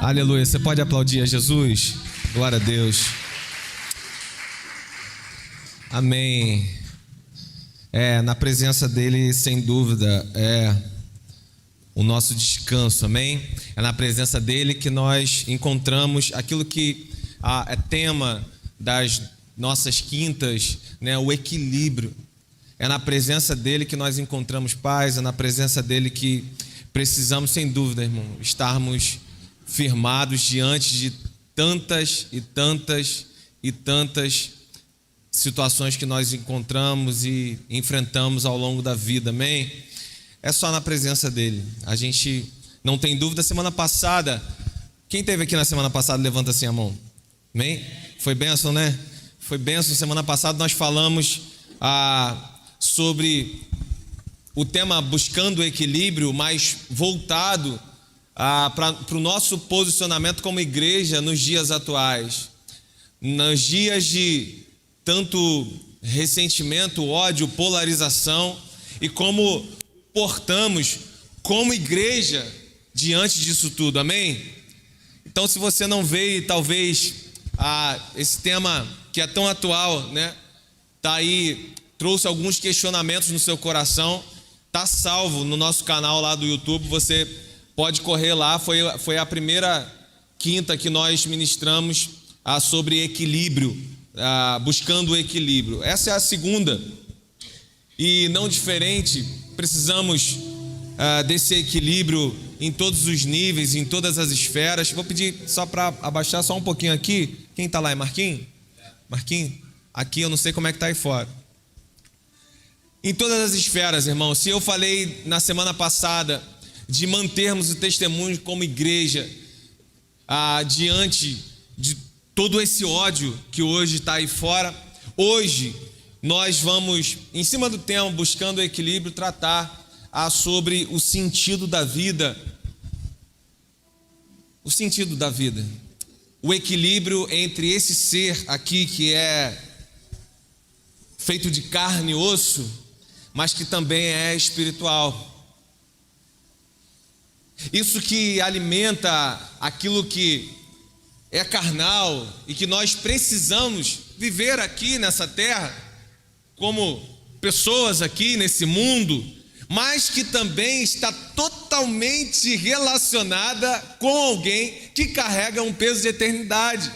Aleluia. Você pode aplaudir a Jesus? Glória a Deus. Amém. Na presença dele, sem dúvida, é o nosso descanso, amém? É na presença dele que nós encontramos aquilo que é tema das nossas quintas, né? O equilíbrio. É na presença dele que nós encontramos paz, é na presença dele que precisamos, sem dúvida, irmão, estarmos firmados diante de tantas e tantas e tantas situações que nós encontramos e enfrentamos ao longo da vida, amém? É só na presença dele. A gente não tem dúvida. Semana passada, quem esteve aqui na semana passada, levanta assim a mão, amém? Foi bênção, né? Foi bênção. Semana passada nós falamos sobre o tema buscando o equilíbrio, mas voltado para o nosso posicionamento como igreja nos dias atuais. Nos dias de tanto ressentimento, ódio, polarização, e como portamos como igreja diante disso tudo, amém? Então, se você não veio, talvez esse tema que é tão atual, né, tá aí, trouxe alguns questionamentos no seu coração, tá salvo no nosso canal lá do YouTube, você pode correr lá. Foi a primeira quinta que nós ministramos sobre equilíbrio, buscando o equilíbrio. Essa é a segunda, e não diferente, precisamos desse equilíbrio em todos os níveis, em todas as esferas. Vou pedir só para abaixar só um pouquinho aqui. Quem está lá é Marquinhos? Marquinhos? Aqui eu não sei como é que está aí fora. Em todas as esferas, irmão. Se eu falei na semana passada de mantermos o testemunho como igreja diante de todo esse ódio que hoje está aí fora, hoje nós vamos, em cima do tema buscando o equilíbrio, tratar sobre o sentido da vida. O sentido da vida. O equilíbrio entre esse ser aqui que é feito de carne e osso, mas que também é espiritual. Isso que alimenta aquilo que é carnal e que nós precisamos viver aqui nessa terra, como pessoas aqui nesse mundo, mas que também está totalmente relacionada com alguém que carrega um peso de eternidade.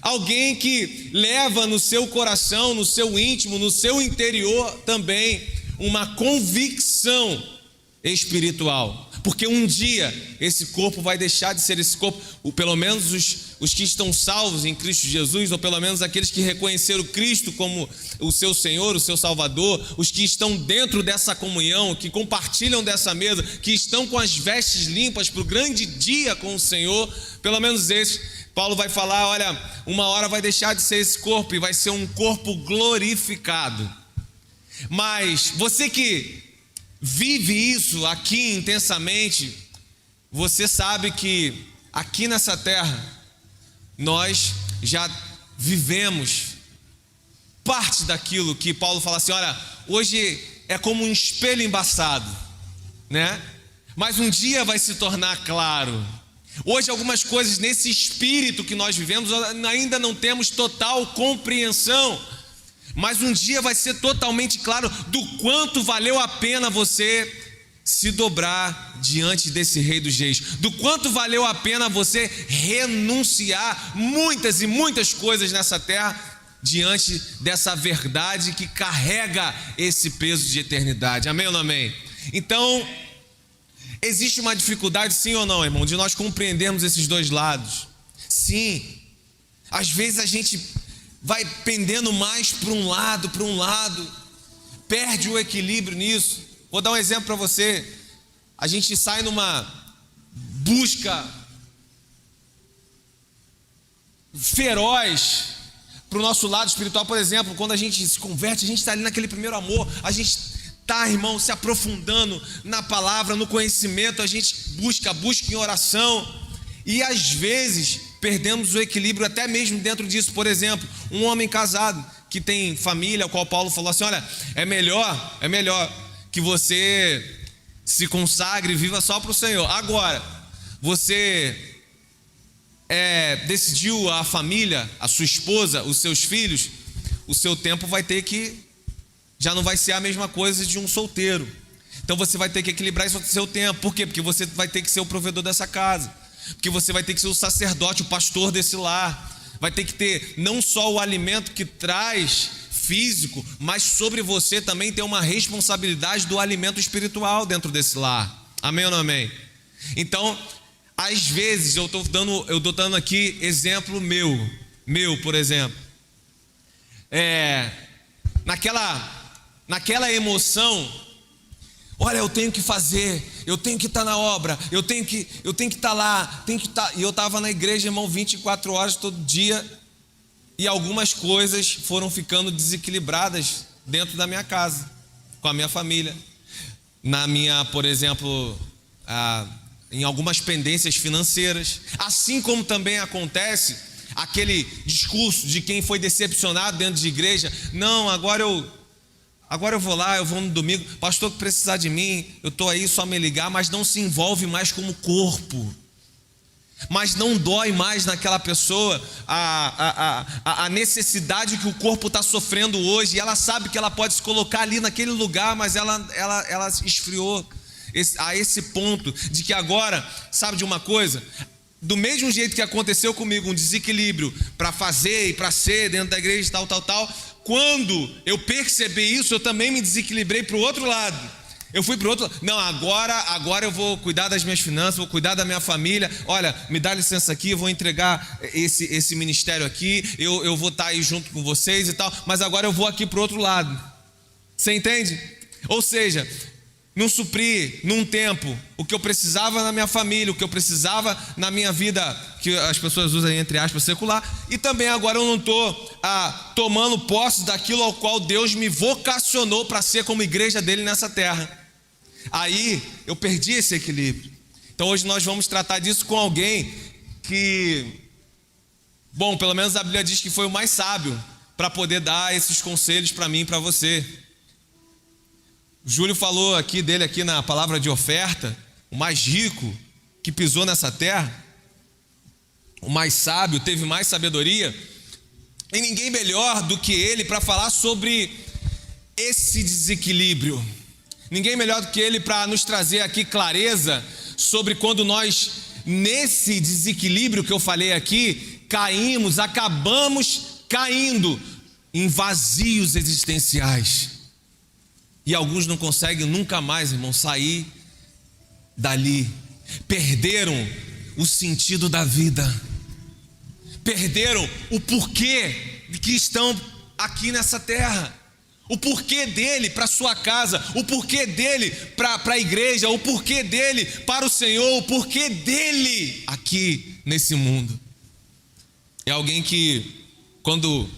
Alguém que leva no seu coração, no seu íntimo, no seu interior também uma convicção espiritual. Porque um dia esse corpo vai deixar de ser esse corpo, ou pelo menos os que estão salvos em Cristo Jesus, ou pelo menos aqueles que reconheceram Cristo como o seu Senhor, o seu Salvador, os que estão dentro dessa comunhão, que compartilham dessa mesa, que estão com as vestes limpas para o grande dia com o Senhor, pelo menos esses. Paulo vai falar, olha, uma hora vai deixar de ser esse corpo e vai ser um corpo glorificado. Mas você que vive isso aqui intensamente, você sabe que aqui nessa terra nós já vivemos parte daquilo que Paulo fala assim, olha, hoje é como um espelho embaçado, né? Mas um dia vai se tornar claro. Hoje algumas coisas nesse espírito que nós vivemos ainda não temos total compreensão, mas um dia vai ser totalmente claro do quanto valeu a pena você se dobrar diante desse Rei dos Reis, do quanto valeu a pena você renunciar muitas e muitas coisas nessa terra diante dessa verdade que carrega esse peso de eternidade. Amém ou não amém? Então, existe uma dificuldade, sim ou não, irmão, de nós compreendermos esses dois lados. Sim, às vezes a gente vai pendendo mais para um lado, perde o equilíbrio nisso. Vou dar um exemplo para você. A gente sai numa busca feroz para o nosso lado espiritual. Por exemplo, quando a gente se converte, a gente está ali naquele primeiro amor, a gente está, irmão, se aprofundando na palavra, no conhecimento, a gente busca em oração, e às vezes perdemos o equilíbrio até mesmo dentro disso. Por exemplo, um homem casado que tem família, ao qual Paulo falou assim, olha, é melhor que você se consagre e viva só para o Senhor. Agora, você decidiu a família, a sua esposa, os seus filhos, o seu tempo vai ter que, já não vai ser a mesma coisa de um solteiro. Então você vai ter que equilibrar esse seu tempo. Por quê? Porque você vai ter que ser o provedor dessa casa, porque você vai ter que ser o sacerdote, o pastor desse lar, vai ter que ter não só o alimento que traz físico, mas sobre você também tem uma responsabilidade do alimento espiritual dentro desse lar. Amém ou não amém? Então, às vezes eu estou dando aqui exemplo meu, por exemplo, naquela emoção, olha, eu tenho que fazer, eu tenho que estar na obra, eu tenho que estar lá, e eu estava na igreja, irmão, 24 horas todo dia, e algumas coisas foram ficando desequilibradas dentro da minha casa, com a minha família, por exemplo, em algumas pendências financeiras, assim como também acontece aquele discurso de quem foi decepcionado dentro de igreja, não, agora eu vou lá, eu vou no domingo, pastor, que precisar de mim, eu estou aí, só me ligar, mas não se envolve mais como corpo, mas não dói mais naquela pessoa a necessidade que o corpo está sofrendo hoje, e ela sabe que ela pode se colocar ali naquele lugar, mas ela esfriou a esse ponto de que agora, sabe de uma coisa? Do mesmo jeito que aconteceu comigo, um desequilíbrio para fazer e para ser dentro da igreja, tal, quando eu percebi isso, eu também me desequilibrei para o outro lado. Eu fui para o outro lado. Não, agora eu vou cuidar das minhas finanças, vou cuidar da minha família. Olha, me dá licença aqui, eu vou entregar esse ministério aqui, eu vou estar aí junto com vocês e tal, mas agora eu vou aqui para o outro lado. Você entende? Ou seja, não supri num tempo o que eu precisava na minha família, o que eu precisava na minha vida, que as pessoas usam entre aspas secular, e também agora eu não estou tomando posse daquilo ao qual Deus me vocacionou para ser como igreja dele nessa terra. Aí eu perdi esse equilíbrio. Então hoje nós vamos tratar disso com alguém que, bom, pelo menos a Bíblia diz que foi o mais sábio para poder dar esses conselhos para mim e para você. O Júlio falou dele aqui na palavra de oferta, o mais rico que pisou nessa terra, o mais sábio, teve mais sabedoria, e ninguém melhor do que ele para falar sobre esse desequilíbrio. Ninguém melhor do que ele para nos trazer aqui clareza sobre quando nós, nesse desequilíbrio que eu falei aqui, acabamos caindo em vazios existenciais. E alguns não conseguem nunca mais, irmão, sair dali. Perderam o sentido da vida. Perderam o porquê de que estão aqui nessa terra. O porquê dele para a sua casa. O porquê dele para a igreja. O porquê dele para o Senhor. O porquê dele aqui nesse mundo. É alguém que, quando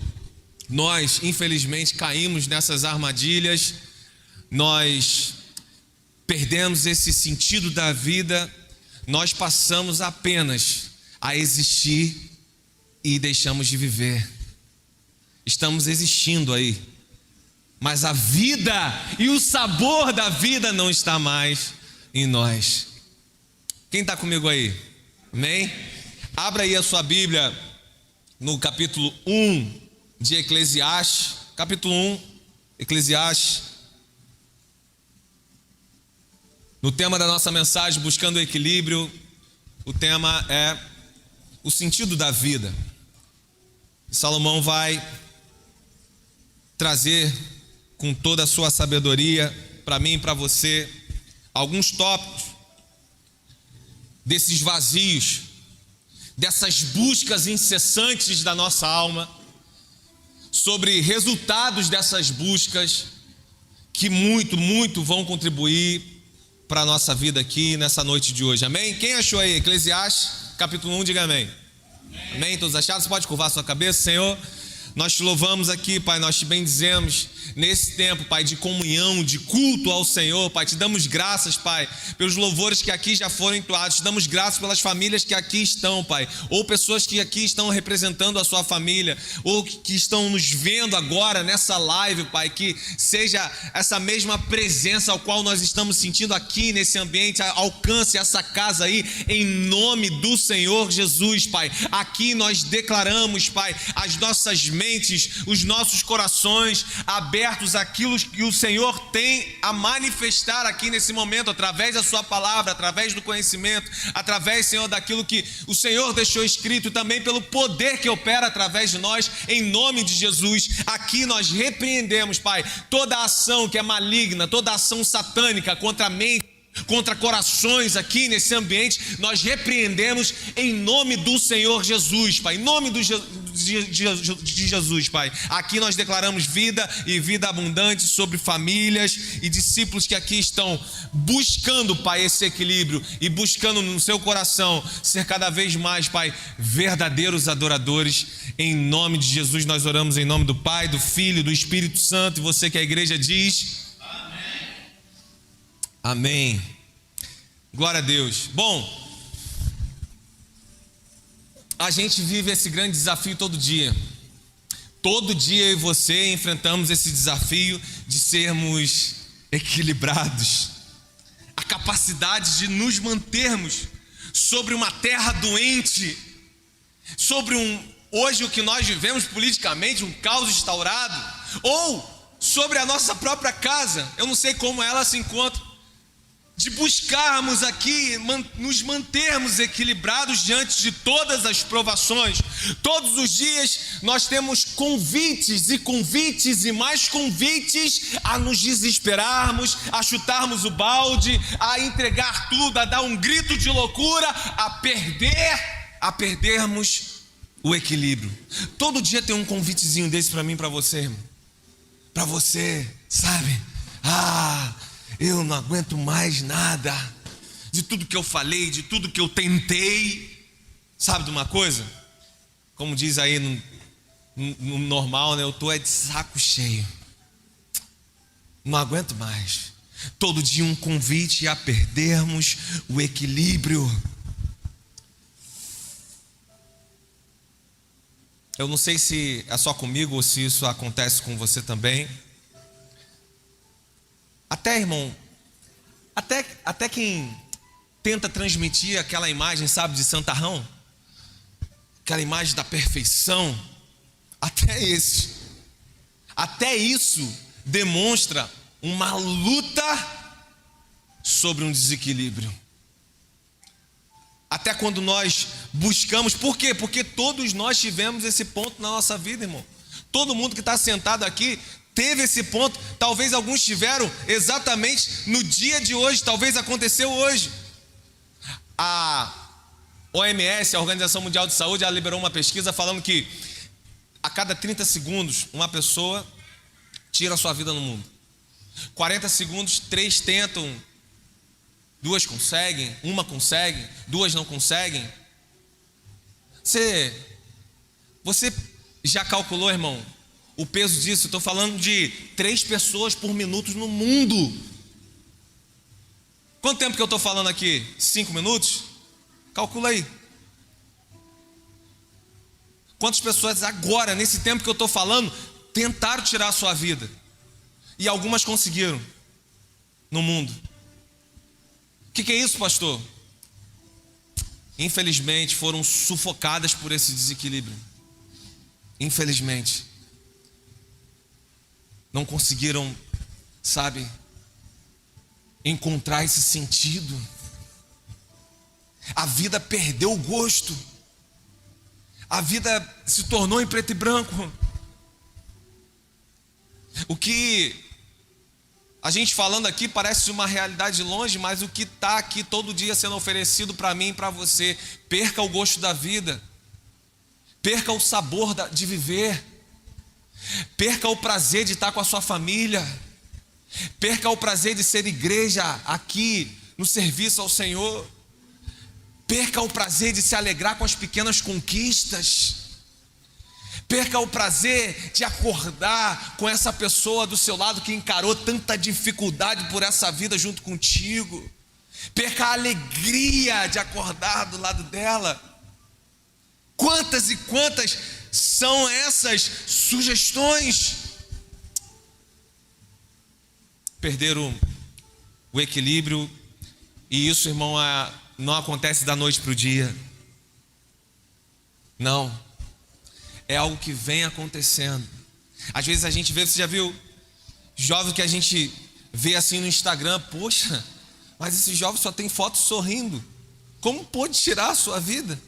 nós, infelizmente, caímos nessas armadilhas, nós perdemos esse sentido da vida, nós passamos apenas a existir e deixamos de viver. Estamos existindo aí, mas a vida e o sabor da vida não está mais em nós. Quem está comigo aí? Amém? Abra aí a sua Bíblia no capítulo 1 de Eclesiastes, capítulo 1, Eclesiastes. No tema da nossa mensagem, buscando o equilíbrio, o tema é o sentido da vida. Salomão vai trazer com toda a sua sabedoria para mim e para você alguns tópicos desses vazios, dessas buscas incessantes da nossa alma, sobre resultados dessas buscas que muito vão contribuir para a nossa vida aqui nessa noite de hoje, amém? Quem achou aí? Eclesiastes, capítulo 1, diga amém. Amém? Todos acharam? Você pode curvar sua cabeça, Senhor? Nós te louvamos aqui, Pai, nós te bendizemos nesse tempo, Pai, de comunhão, de culto ao Senhor, Pai. Te damos graças, Pai, pelos louvores que aqui já foram entoados. Te damos graças pelas famílias que aqui estão, Pai, ou pessoas que aqui estão representando a sua família, ou que estão nos vendo agora nessa live, Pai. Que seja essa mesma presença ao qual nós estamos sentindo aqui nesse ambiente, alcance essa casa aí, em nome do Senhor Jesus, Pai. Aqui nós declaramos, Pai, as nossas mentes, os nossos corações abertos àquilo que o Senhor tem a manifestar aqui nesse momento, através da sua palavra, através do conhecimento, através, Senhor, daquilo que o Senhor deixou escrito, e também pelo poder que opera através de nós, em nome de Jesus. Aqui nós repreendemos, Pai, toda ação que é maligna, toda ação satânica contra a mente, contra corações aqui nesse ambiente, nós repreendemos em nome do Senhor Jesus, Pai, em nome de Jesus, Pai. Aqui nós declaramos vida e vida abundante sobre famílias e discípulos que aqui estão buscando, Pai, esse equilíbrio e buscando no seu coração ser cada vez mais, Pai, verdadeiros adoradores. Em nome de Jesus nós oramos em nome do Pai, do Filho e do Espírito Santo. E você que a igreja diz... Amém. Glória a Deus. Bom, a gente vive esse grande desafio todo dia. Todo dia eu e você enfrentamos esse desafio de sermos equilibrados. A capacidade de nos mantermos sobre uma terra doente, sobre hoje o que nós vivemos politicamente, um caos instaurado, ou sobre a nossa própria casa. Eu não sei como ela se encontra. De buscarmos aqui, nos mantermos equilibrados diante de todas as provações. Todos os dias nós temos convites e mais convites a nos desesperarmos, a chutarmos o balde, a entregar tudo, a dar um grito de loucura, a perdermos o equilíbrio. Todo dia tem um convitezinho desse para mim e para você, irmão. Para você, sabe? Eu não aguento mais nada de tudo que eu falei, de tudo que eu tentei. Sabe de uma coisa? Como diz aí no normal, né? Eu tô de saco cheio. Não aguento mais. Todo dia um convite a perdermos o equilíbrio. Eu não sei se é só comigo ou se isso acontece com você também. Até, irmão, até quem tenta transmitir aquela imagem, sabe, de santarrão, aquela imagem da perfeição, até isso demonstra uma luta sobre um desequilíbrio. Até quando nós buscamos, por quê? Porque todos nós tivemos esse ponto na nossa vida, irmão. Todo mundo que está sentado aqui teve esse ponto. Talvez alguns tiveram exatamente no dia de hoje, talvez aconteceu hoje. A OMS, a Organização Mundial de Saúde, ela liberou uma pesquisa falando que a cada 30 segundos uma pessoa tira a sua vida no mundo. 40 segundos, 3 tentam, 2 conseguem, 1 consegue, 2 não conseguem. Você já calculou, irmão, o peso disso? Estou falando de 3 pessoas por minuto no mundo. Quanto tempo que eu estou falando aqui? 5 minutos? Calcula aí. Quantas pessoas agora, nesse tempo que eu estou falando, tentaram tirar a sua vida? E algumas conseguiram no mundo. O que é isso, pastor? Infelizmente foram sufocadas por esse desequilíbrio. Infelizmente. Não conseguiram, sabe, encontrar esse sentido. A vida perdeu o gosto. A vida se tornou em preto e branco. O que a gente falando aqui parece uma realidade longe, mas o que está aqui todo dia sendo oferecido para mim e para você: perca o gosto da vida, perca o sabor de viver, perca o prazer de estar com a sua família, perca o prazer de ser igreja aqui no serviço ao Senhor, perca o prazer de se alegrar com as pequenas conquistas, Perca o prazer de acordar com essa pessoa do seu lado que encarou tanta dificuldade por essa vida junto contigo. Perca a alegria de acordar do lado dela. Quantas e quantas são essas sugestões? Perderam o equilíbrio, e isso, irmão, não acontece da noite para o dia. Não. É algo que vem acontecendo. Às vezes a gente vê, você já viu jovem que a gente vê assim no Instagram, poxa, mas esse jovem só tem foto sorrindo. Como pôde tirar a sua vida?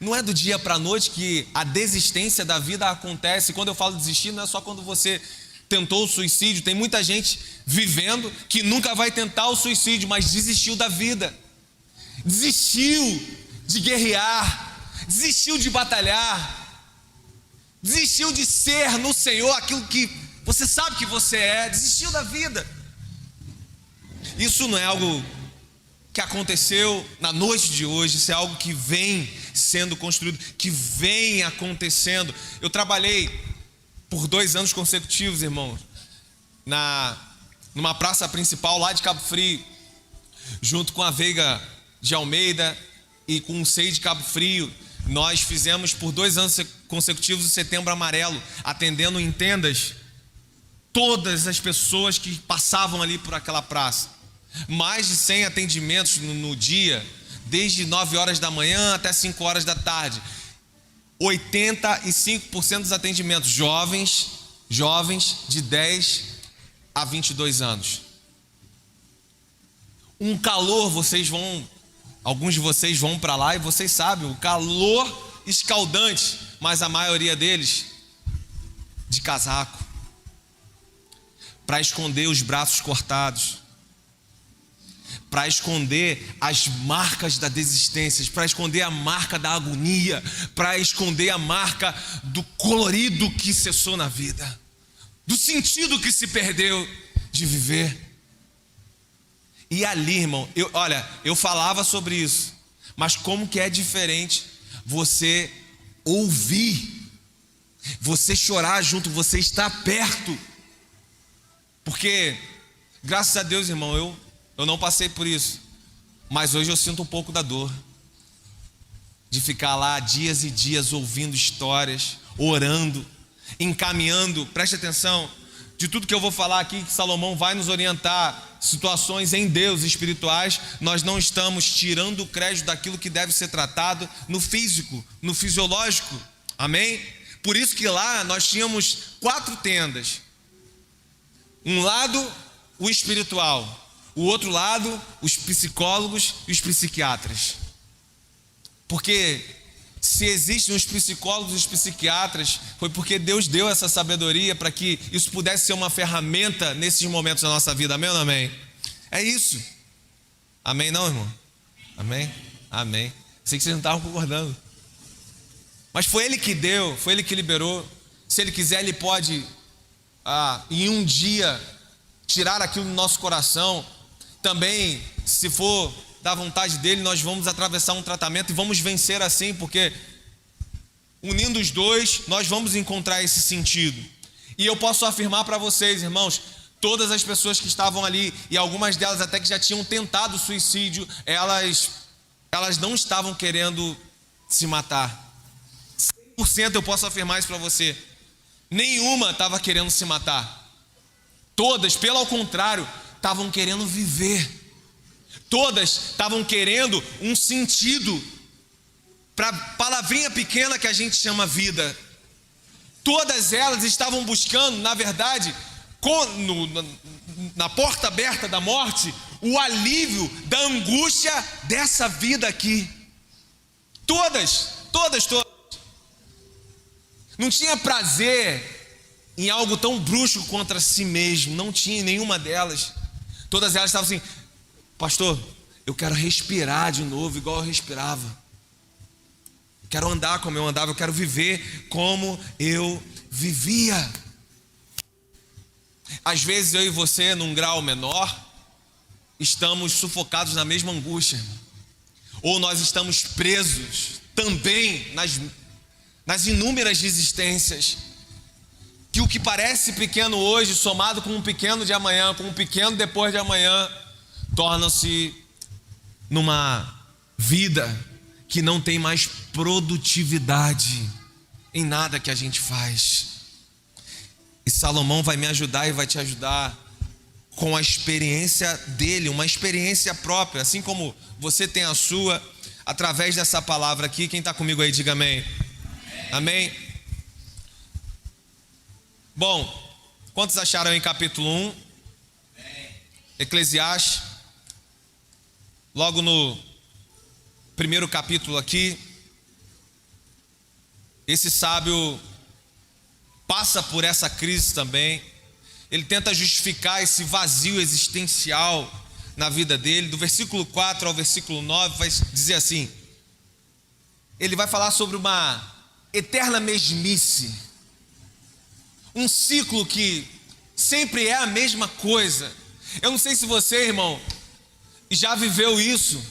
Não é do dia para a noite que a desistência da vida acontece. Quando eu falo desistir, não é só quando você tentou o suicídio. Tem muita gente vivendo que nunca vai tentar o suicídio, mas desistiu da vida. Desistiu de guerrear, desistiu de batalhar, desistiu de ser no Senhor aquilo que você sabe que você é, desistiu da vida. Isso não é algo que aconteceu na noite de hoje, isso é algo que vem sendo construído, que vem acontecendo. Eu trabalhei por 2 anos consecutivos, irmãos, numa praça principal lá de Cabo Frio, junto com a Veiga de Almeida e com o SEI de Cabo Frio. Nós fizemos por 2 anos consecutivos o Setembro Amarelo, atendendo em tendas todas as pessoas que passavam ali por aquela praça. Mais de 100 atendimentos no dia, desde 9 horas da manhã até 5 horas da tarde. 85% dos atendimentos jovens de 10 a 22 anos. Um calor, alguns de vocês vão para lá e vocês sabem, o calor escaldante, mas a maioria deles de casaco, para esconder os braços cortados, para esconder as marcas da desistência, para esconder a marca da agonia, para esconder a marca do colorido que cessou na vida, do sentido que se perdeu de viver. E ali, irmão, eu falava sobre isso, mas como que é diferente você ouvir, você chorar junto, você estar perto. Porque, graças a Deus, irmão, eu não passei por isso, mas hoje eu sinto um pouco da dor de ficar lá dias e dias ouvindo histórias, orando, encaminhando. Preste atenção, de tudo que eu vou falar aqui, que Salomão vai nos orientar, situações em Deus espirituais, nós não estamos tirando o crédito daquilo que deve ser tratado no físico, no fisiológico, amém? Por isso que lá nós tínhamos 4 tendas, um lado o espiritual, o outro lado os psicólogos e os psiquiatras. Porque se existem os psicólogos e os psiquiatras, foi porque Deus deu essa sabedoria para que isso pudesse ser uma ferramenta nesses momentos da nossa vida, amém ou não amém? É isso, amém não, irmão? Amém? Amém. Sei que vocês não estavam concordando, mas foi Ele que deu, foi Ele que liberou. Se Ele quiser, Ele pode em um dia tirar aquilo do nosso coração. Também, se for da vontade dele, nós vamos atravessar um tratamento e vamos vencer assim, porque unindo os dois, nós vamos encontrar esse sentido. E eu posso afirmar para vocês, irmãos, todas as pessoas que estavam ali, e algumas delas até que já tinham tentado suicídio, elas não estavam querendo se matar. 100% eu posso afirmar isso para você. Nenhuma estava querendo se matar. Todas, pelo contrário, estavam querendo viver. Todas estavam querendo um sentido para a palavrinha pequena que a gente chama vida. Todas elas estavam buscando, na verdade, na porta aberta da morte, o alívio da angústia dessa vida aqui. Todas. Não tinha prazer em algo tão brusco contra si mesmo, não tinha nenhuma delas. Todas elas estavam assim: pastor, eu quero respirar de novo igual eu respirava. Eu quero andar como eu andava, eu quero viver como eu vivia. Às vezes eu e você, num grau menor, estamos sufocados na mesma angústia, ou nós estamos presos também nas inúmeras resistências, que o que parece pequeno hoje, somado com um pequeno de amanhã, com um pequeno depois de amanhã, torna-se numa vida que não tem mais produtividade em nada que a gente faz. E Salomão vai me ajudar e vai te ajudar com a experiência dele, uma experiência própria, assim como você tem a sua, através dessa palavra aqui. Quem está comigo aí, diga amém. Amém? Bom, quantos acharam em capítulo 1? Eclesiastes, logo no primeiro capítulo aqui, esse sábio passa por essa crise também. Ele tenta justificar esse vazio existencial na vida dele. Do versículo 4 ao versículo 9 vai dizer assim: ele vai falar sobre uma eterna mesmice, um ciclo que sempre é a mesma coisa. Eu não sei se você, irmão, já viveu isso,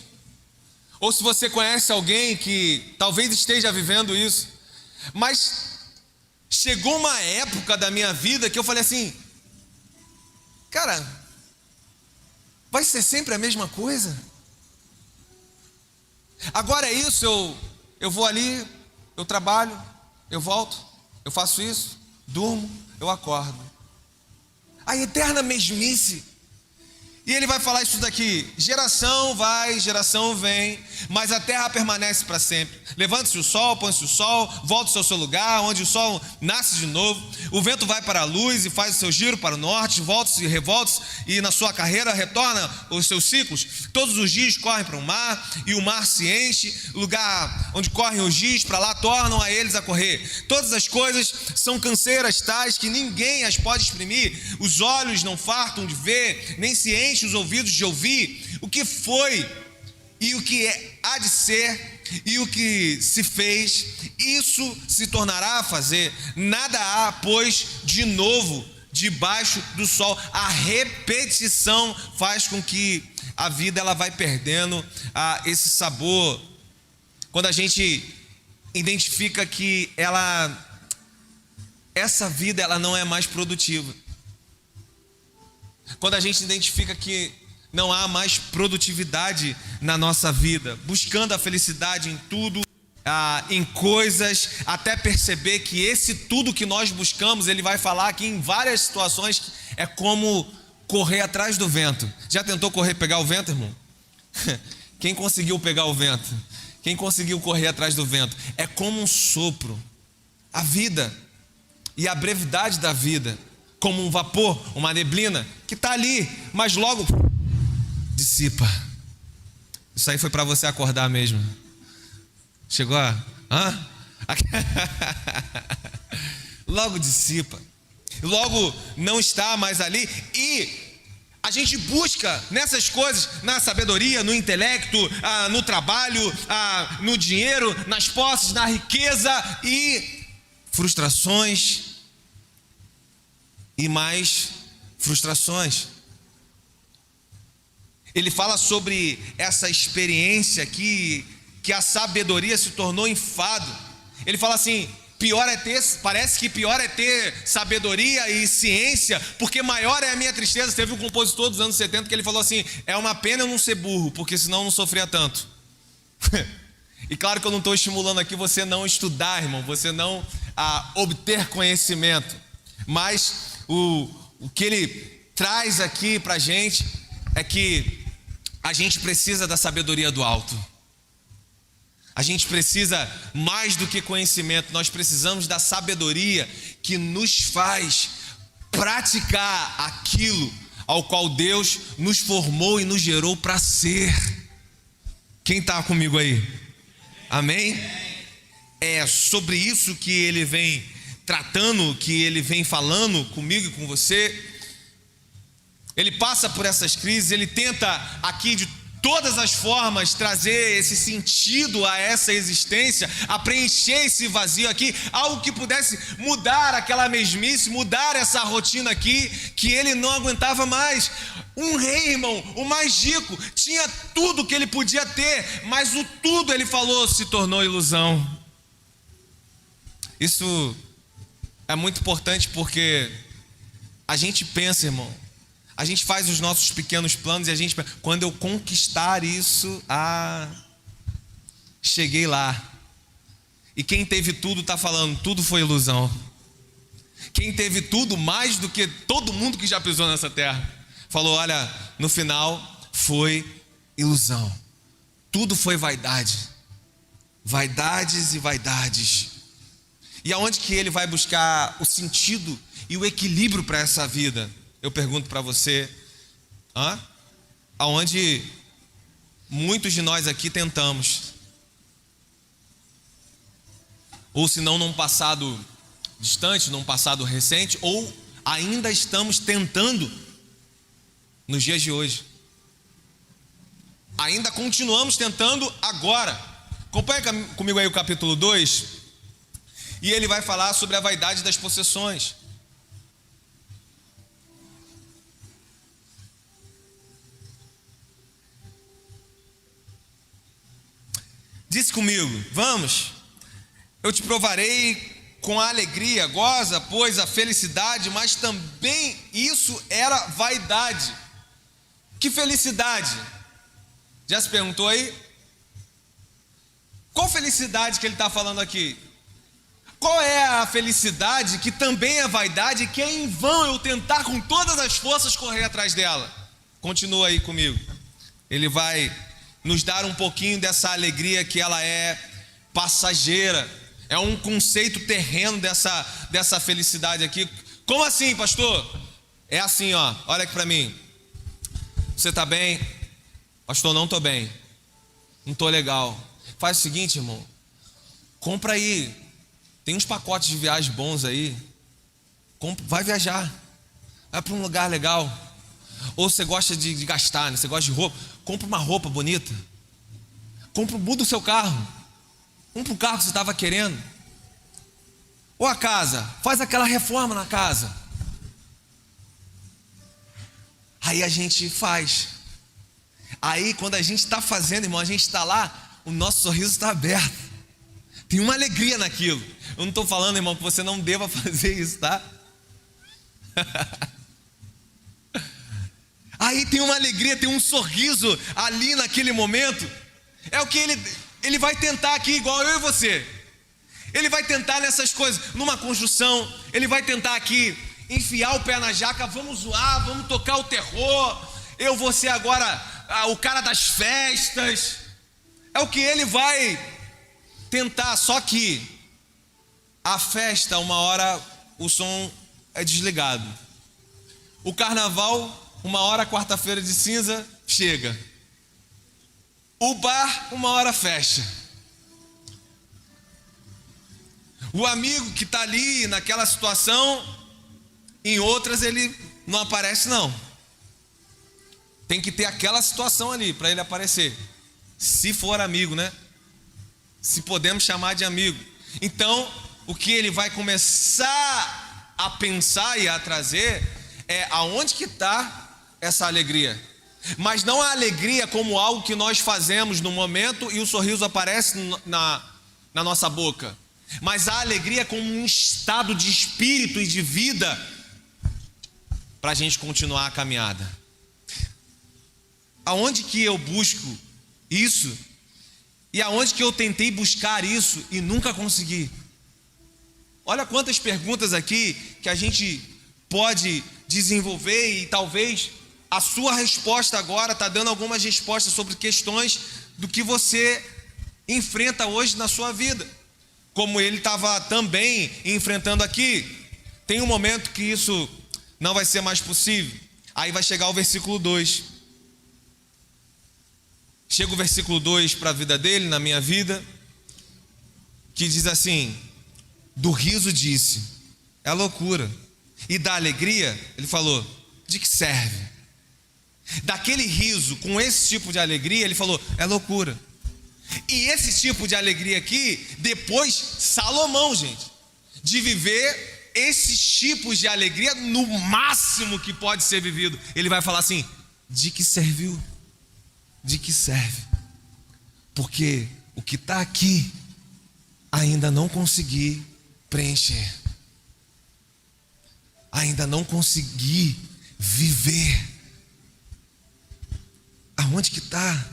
ou se você conhece alguém que talvez esteja vivendo isso, mas chegou uma época da minha vida que eu falei assim: cara, vai ser sempre a mesma coisa? Agora é isso, eu vou ali, eu trabalho, eu volto, eu faço isso, durmo, eu acordo. A eterna mesmice. E ele vai falar isso daqui: geração vai, geração vem, mas a terra permanece para sempre. Levanta-se o sol, põe-se o sol, volta-se ao seu lugar, onde o sol nasce de novo. O vento vai para a luz e faz o seu giro para o norte, volta-se e revolta-se, e na sua carreira retorna os seus ciclos. Todos os dias correm para o mar, e o mar se enche. O lugar onde correm os dias, para lá tornam a eles a correr. Todas as coisas são canseiras tais que ninguém as pode exprimir. Os olhos não fartam de ver, nem se enchem os ouvidos de ouvir. O que foi e o que há de ser e o que se fez, isso se tornará a fazer. Nada há, pois, de novo debaixo do sol. A repetição faz com que a vida ela vai perdendo esse sabor. Quando a gente identifica que essa vida ela não é mais produtiva, quando a gente identifica que não há mais produtividade na nossa vida, buscando a felicidade em tudo, em coisas, até perceber que esse tudo que nós buscamos, ele vai falar aqui em várias situações, é como correr atrás do vento. Já tentou pegar o vento, irmão? Quem conseguiu pegar o vento? Quem conseguiu correr atrás do vento? É como um sopro. A vida e a brevidade da vida, como um vapor, uma neblina, que está ali, mas logo dissipa. Isso aí foi para você acordar mesmo. Chegou a... logo dissipa. Logo não está mais ali. E a gente busca nessas coisas, na sabedoria, no intelecto, no trabalho, no dinheiro, nas posses, na riqueza, e frustrações e mais frustrações. Ele fala sobre essa experiência que a sabedoria se tornou enfado. Ele fala assim: parece que pior é ter sabedoria e ciência, porque maior é a minha tristeza. Teve um compositor dos anos 70 que ele falou assim: é uma pena eu não ser burro, porque senão eu não sofria tanto. E claro que eu não estou estimulando aqui você não estudar, irmão, você não obter conhecimento, mas o que ele traz aqui para a gente é que a gente precisa da sabedoria do alto. A gente precisa mais do que conhecimento, nós precisamos da sabedoria que nos faz praticar aquilo ao qual Deus nos formou e nos gerou para ser. Quem está comigo aí? Amém? É sobre isso que ele vem tratando, que ele vem falando comigo e com você. Ele passa por essas crises, ele tenta aqui de todas as formas trazer esse sentido a essa existência, a preencher esse vazio aqui, algo que pudesse mudar aquela mesmice, mudar essa rotina aqui, que ele não aguentava mais. Um rei, irmão, o mais rico, tinha tudo que ele podia ter, mas o tudo, ele falou, se tornou ilusão. Isso é muito importante porque a gente pensa, irmão, a gente faz os nossos pequenos planos e a gente pensa, quando eu conquistar isso, cheguei lá. E quem teve tudo está falando, tudo foi ilusão. Quem teve tudo mais do que todo mundo que já pisou nessa terra, falou, olha, no final foi ilusão. Tudo foi vaidade. Vaidades e vaidades. E aonde que ele vai buscar o sentido e o equilíbrio para essa vida? Eu pergunto para você, aonde muitos de nós aqui tentamos, ou se não num passado distante, num passado recente, ou ainda estamos tentando nos dias de hoje. Ainda continuamos tentando agora. Acompanha comigo aí o capítulo 2, e ele vai falar sobre a vaidade das possessões. Disse comigo, vamos, eu te provarei com a alegria, goza, pois a felicidade, mas também isso era vaidade. Que felicidade? Já se perguntou aí? Qual felicidade que ele está falando aqui? Qual é a felicidade que também é vaidade e que é em vão eu tentar com todas as forças correr atrás dela? Continua aí comigo. Ele vai nos dar um pouquinho dessa alegria que ela é passageira. É um conceito terreno dessa felicidade aqui. Como assim, pastor? É assim, ó. Olha aqui para mim. Você está bem? Pastor, não estou bem. Não estou legal. Faz o seguinte, irmão. Compra aí. Tem uns pacotes de viagem bons aí. Vai viajar. Vai para um lugar legal. Ou você gosta de gastar, né? Você gosta de roupa. Compra uma roupa bonita. Muda o seu carro. Compra o carro que você estava querendo. Ou a casa. Faz aquela reforma na casa. Aí a gente faz. Aí quando a gente está fazendo, irmão, a gente está lá, o nosso sorriso está aberto. Tem uma alegria naquilo. Eu não estou falando, irmão, que você não deva fazer isso, tá? Aí tem uma alegria, tem um sorriso ali naquele momento. É o que ele vai tentar aqui, igual eu e você. Ele vai tentar nessas coisas, numa construção. Ele vai tentar aqui enfiar o pé na jaca. Vamos zoar, vamos tocar o terror. Eu vou ser agora o cara das festas. É o que ele vai tentar. Só que a festa, uma hora o som é desligado. O carnaval, uma hora, quarta-feira de cinza, chega. O bar, uma hora fecha. O amigo que está ali naquela situação, em outras ele não aparece não. Tem que ter aquela situação ali para ele aparecer. Se for amigo, né? Se podemos chamar de amigo. Então, o que ele vai começar a pensar e a trazer é aonde que está essa alegria. Mas não a alegria como algo que nós fazemos no momento e o sorriso aparece na nossa boca. Mas a alegria como um estado de espírito e de vida para a gente continuar a caminhada. Aonde que eu busco isso? E aonde que eu tentei buscar isso e nunca consegui? Olha quantas perguntas aqui que a gente pode desenvolver e talvez a sua resposta agora está dando algumas respostas sobre questões do que você enfrenta hoje na sua vida. Como ele estava também enfrentando aqui. Tem um momento que isso não vai ser mais possível. Aí vai chegar o versículo 2. Chega o versículo 2 para a vida dele, na minha vida, que diz assim: do riso disse, é loucura. E da alegria, ele falou, de que serve? Daquele riso, com esse tipo de alegria, ele falou, é loucura. E esse tipo de alegria aqui, depois Salomão, gente, de viver esses tipos de alegria no máximo que pode ser vivido, ele vai falar assim, de que serviu? De que serve? Porque o que está aqui ainda não consegui preencher. Ainda não consegui viver. Aonde que está?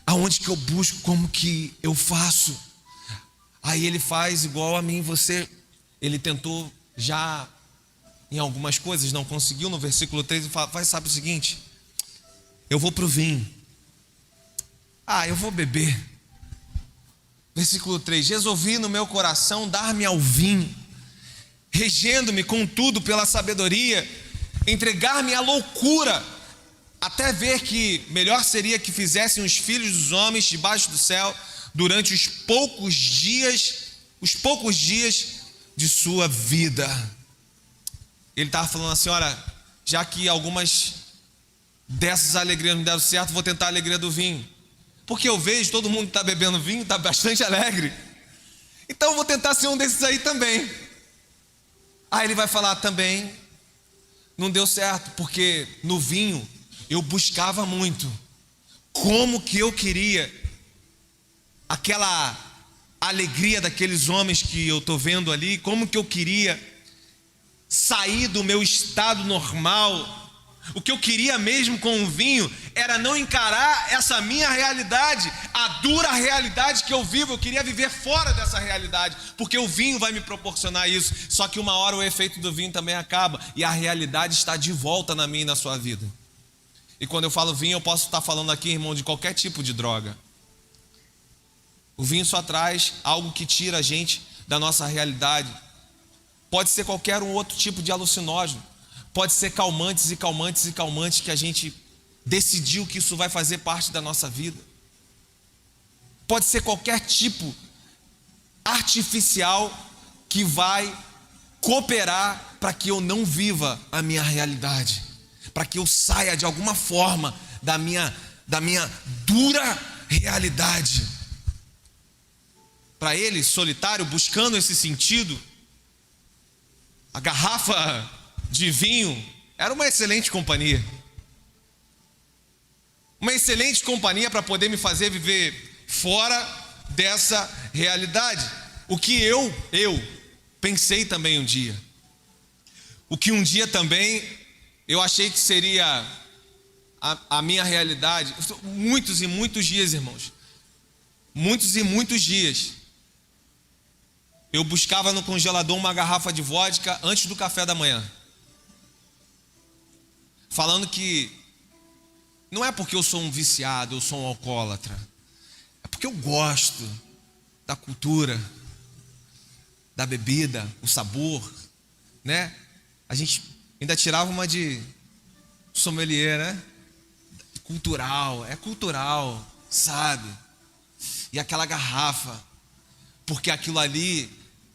Aonde que eu busco? Como que eu faço? Aí ele faz igual a mim e você. Ele tentou já em algumas coisas, não conseguiu. No versículo 3 ele fala, sabe o seguinte, eu vou para o vinho. Eu vou beber. Versículo 3, resolvi no meu coração dar-me ao vinho, regendo-me contudo pela sabedoria, entregar-me à loucura, até ver que melhor seria que fizessem os filhos dos homens debaixo do céu durante os poucos dias de sua vida. Ele estava falando assim, olha, já que algumas dessas alegrias não deram certo, vou tentar a alegria do vinho. Porque eu vejo todo mundo está bebendo vinho, está bastante alegre. Então eu vou tentar ser um desses aí também. Aí ele vai falar também, não deu certo, porque no vinho eu buscava muito. Como que eu queria aquela alegria daqueles homens que eu estou vendo ali, como que eu queria sair do meu estado normal. O que eu queria mesmo com o vinho era não encarar essa minha realidade, a dura realidade que eu vivo. Eu queria viver fora dessa realidade, porque o vinho vai me proporcionar isso. Só que uma hora o efeito do vinho também acaba e a realidade está de volta na minha e na sua vida. E quando eu falo vinho, eu posso estar falando aqui, irmão, de qualquer tipo de droga. O vinho só traz algo que tira a gente da nossa realidade. Pode ser qualquer um outro tipo de alucinógeno. Pode ser calmantes e calmantes e calmantes que a gente decidiu que isso vai fazer parte da nossa vida. Pode ser qualquer tipo artificial que vai cooperar para que eu não viva a minha realidade, para que eu saia de alguma forma da minha dura realidade. Para ele, solitário, buscando esse sentido, a garrafa de vinho era uma excelente companhia. Uma excelente companhia para poder me fazer viver fora dessa realidade. O que eu pensei também um dia. O que um dia também eu achei que seria a minha realidade. Muitos e muitos dias, irmãos. Muitos e muitos dias. Eu buscava no congelador uma garrafa de vodka antes do café da manhã. Falando que não é porque eu sou um viciado, eu sou um alcoólatra. É porque eu gosto da cultura, da bebida, o sabor, né? A gente ainda tirava uma de sommelier, né? É cultural, sabe? E aquela garrafa, porque aquilo ali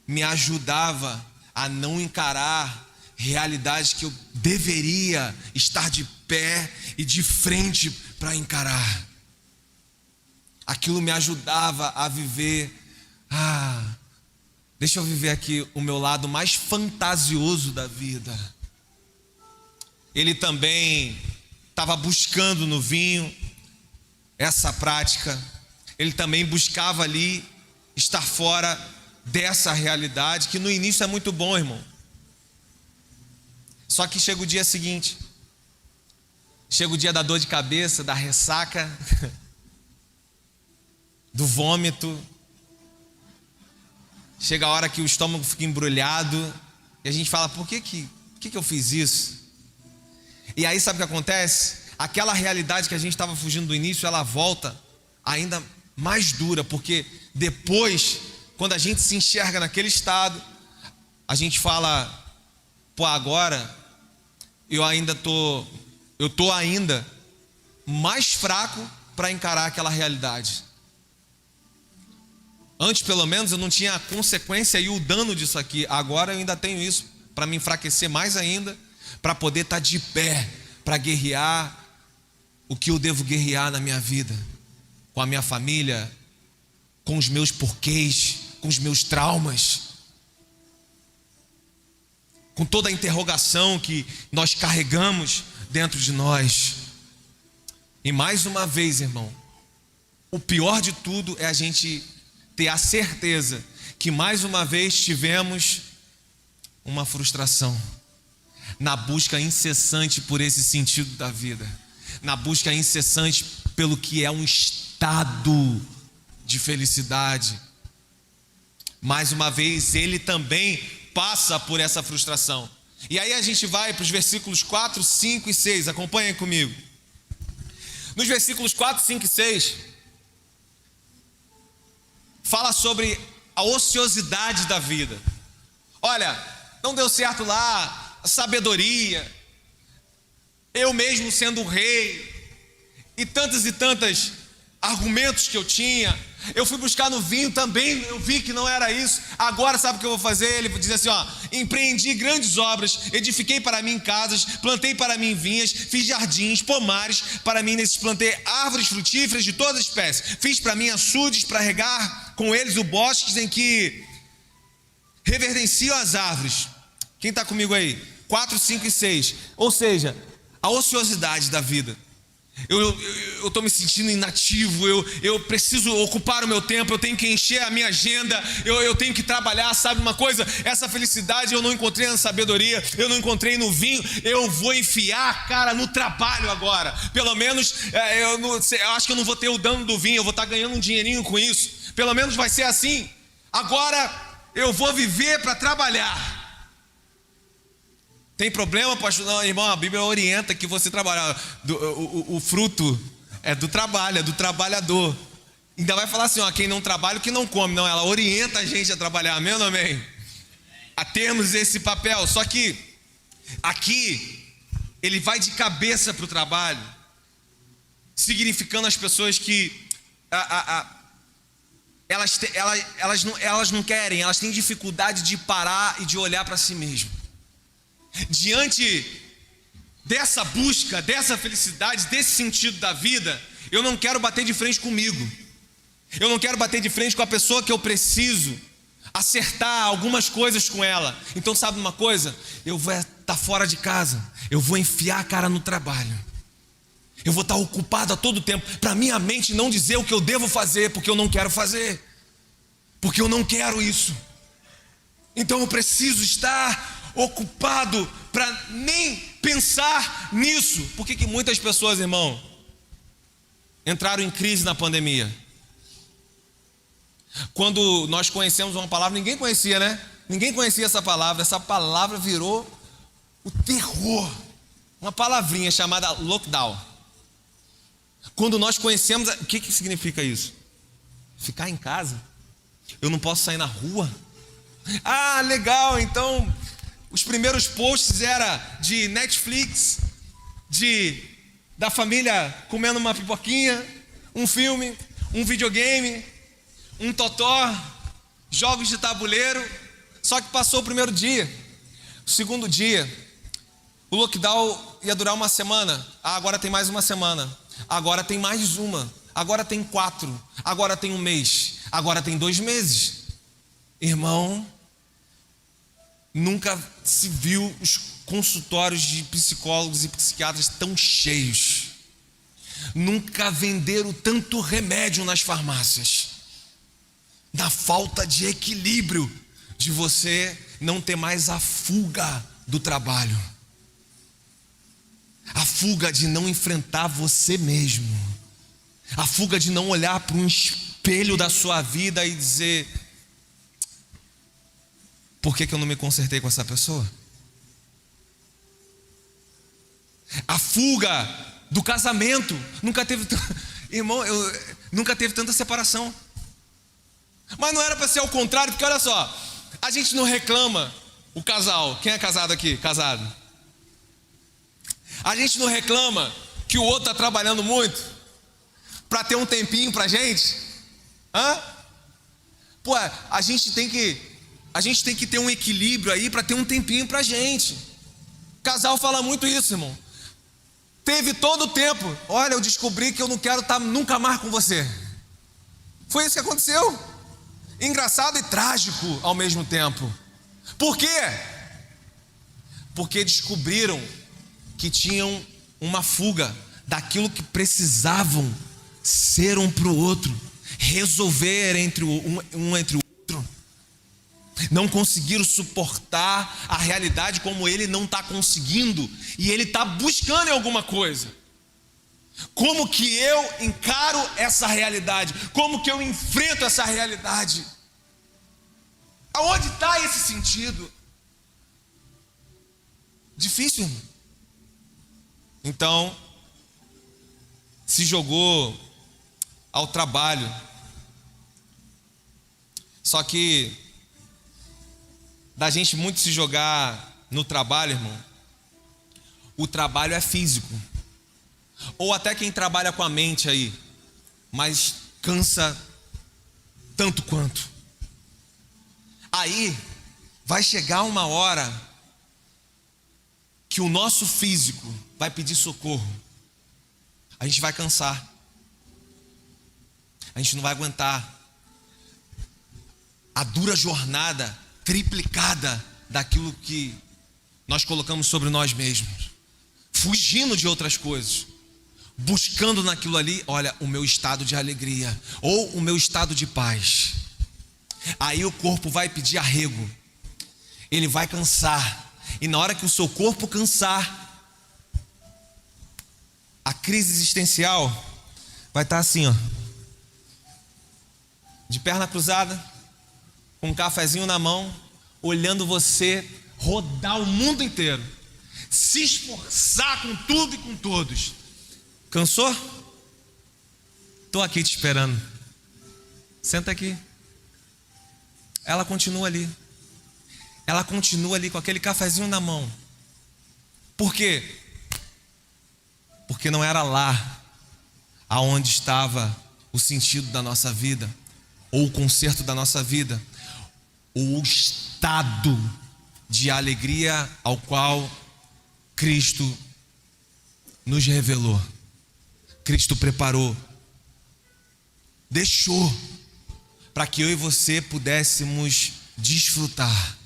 me ajudava a não encarar realidades que eu deveria estar de pé e de frente para encarar. Aquilo me ajudava a viver, deixa eu viver aqui o meu lado mais fantasioso da vida. Ele também estava buscando no vinho essa prática. Ele também buscava ali estar fora dessa realidade, que no início é muito bom, irmão. Só que chega o dia seguinte, chega o dia da dor de cabeça, da ressaca, do vômito. Chega a hora que o estômago fica embrulhado e a gente fala, por que eu fiz isso? E aí sabe o que acontece? Aquela realidade que a gente estava fugindo do início, ela volta ainda mais dura, porque depois, quando a gente se enxerga naquele estado, a gente fala, agora eu tô ainda mais fraco para encarar aquela realidade. Antes, pelo menos, eu não tinha a consequência e o dano disso aqui. Agora eu ainda tenho isso para me enfraquecer mais ainda, para poder estar de pé, para guerrear o que eu devo guerrear na minha vida, com a minha família, com os meus porquês, com os meus traumas, com toda a interrogação que nós carregamos dentro de nós. E mais uma vez, irmão, o pior de tudo é a gente ter a certeza que mais uma vez tivemos uma frustração na busca incessante por esse sentido da vida, na busca incessante pelo que é um estado de felicidade. Mais uma vez, ele também passa por essa frustração. E aí a gente vai para os versículos 4, 5 e 6. Acompanhem comigo. Nos versículos 4, 5 e 6, fala sobre a ociosidade da vida. Olha, não deu certo lá, a sabedoria, eu mesmo sendo o rei, e tantos argumentos que eu tinha. Eu fui buscar no vinho também, eu vi que não era isso. Agora sabe o que eu vou fazer? Ele diz assim, empreendi grandes obras, edifiquei para mim casas, plantei para mim vinhas, fiz jardins, pomares, para mim nesses plantei árvores frutíferas de toda espécie. Fiz para mim açudes para regar com eles o bosques em que reverdenciam as árvores. Quem está comigo aí? 4, 5 e 6. Ou seja, a ociosidade da vida. Eu estou me sentindo inativo, eu preciso ocupar o meu tempo, eu tenho que encher a minha agenda, eu tenho que trabalhar, sabe uma coisa? Essa felicidade eu não encontrei na sabedoria, eu não encontrei no vinho, eu vou enfiar a cara no trabalho agora. Pelo menos, eu acho que eu não vou ter o dano do vinho, eu vou estar ganhando um dinheirinho com isso. Pelo menos vai ser assim. Agora eu vou viver para trabalhar. Tem problema, pastor? Não, irmão, a Bíblia orienta que você trabalhar. O fruto é do trabalho, é do trabalhador. Ainda vai falar assim, quem não trabalha, o que não come. Não, ela orienta a gente a trabalhar, amém ou não amém? A termos esse papel. Só que aqui, ele vai de cabeça para o trabalho, significando as pessoas que elas não querem, elas têm dificuldade de parar e de olhar para si mesmo. Diante dessa busca, dessa felicidade, desse sentido da vida, eu não quero bater de frente comigo. Eu não quero bater de frente com a pessoa que eu preciso acertar algumas coisas com ela. Então sabe uma coisa? Eu vou estar fora de casa, eu vou enfiar a cara no trabalho. Eu vou estar ocupado a todo tempo, para minha mente não dizer o que eu devo fazer, porque eu não quero fazer, porque eu não quero isso. Então eu preciso estar ocupado para nem pensar nisso. Por que muitas pessoas, irmão, entraram em crise na pandemia? Quando nós conhecemos uma palavra, ninguém conhecia, né? Ninguém conhecia essa palavra virou o terror. Uma palavrinha chamada lockdown. Quando nós conhecemos, o que significa isso? Ficar em casa? Eu não posso sair na rua? Ah, legal, então os primeiros posts era de Netflix, da família comendo uma pipoquinha, um filme, um videogame, um totó, jogos de tabuleiro. Só que passou o primeiro dia, o segundo dia, o lockdown ia durar uma semana. Agora tem mais uma semana, agora tem mais uma, agora tem 4, agora tem um mês, agora tem 2 meses. Irmão, nunca se viu os consultórios de psicólogos e psiquiatras tão cheios. Nunca venderam tanto remédio nas farmácias. Na falta de equilíbrio, de você não ter mais a fuga do trabalho. A fuga de não enfrentar você mesmo. A fuga de não olhar para um espelho da sua vida e dizer: por que eu não me consertei com essa pessoa? A fuga do casamento. Nunca teve, irmão, nunca teve tanta separação. Mas não era para ser ao contrário, porque olha só, a gente não reclama, o casal, quem é casado aqui? Casado. A gente não reclama que o outro está trabalhando muito para ter um tempinho para a gente? Pô, a gente tem que ter um equilíbrio aí para ter um tempinho para a gente. Casal fala muito isso, irmão. Teve todo o tempo. Olha, eu descobri que eu não quero estar nunca mais com você. Foi isso que aconteceu. Engraçado e trágico ao mesmo tempo. Por quê? Porque descobriram que tinham uma fuga daquilo que precisavam ser um para o outro, resolver entre o outro. não conseguiram suportar a realidade como ele não está conseguindo, e ele está buscando em alguma coisa. Como que eu encaro essa realidade? Como que eu enfrento essa realidade? Aonde está esse sentido? Difícil, irmão. Então, se jogou ao trabalho. Só que da gente muito se jogar no trabalho, irmão, o trabalho é físico. Ou até quem trabalha com a mente aí, mas cansa tanto quanto. Aí vai chegar uma hora que o nosso físico vai pedir socorro. A gente vai cansar. A gente não vai aguentar a dura jornada triplicada daquilo que nós colocamos sobre nós mesmos, fugindo de outras coisas, buscando naquilo ali, olha, o meu estado de alegria ou o meu estado de paz. Aí o corpo vai pedir arrego, ele vai cansar, e na hora que o seu corpo cansar, a crise existencial vai estar assim, ó, de perna cruzada, com um cafezinho na mão, olhando você rodar o mundo inteiro, se esforçar com tudo e com todos. Cansou? Estou aqui te esperando. Senta aqui. Ela continua ali. Ela continua ali com aquele cafezinho na mão. Por quê? Porque não era lá aonde estava o sentido da nossa vida, ou o conserto da nossa vida, o estado de alegria ao qual Cristo nos revelou. Cristo preparou, deixou para que eu e você pudéssemos desfrutar.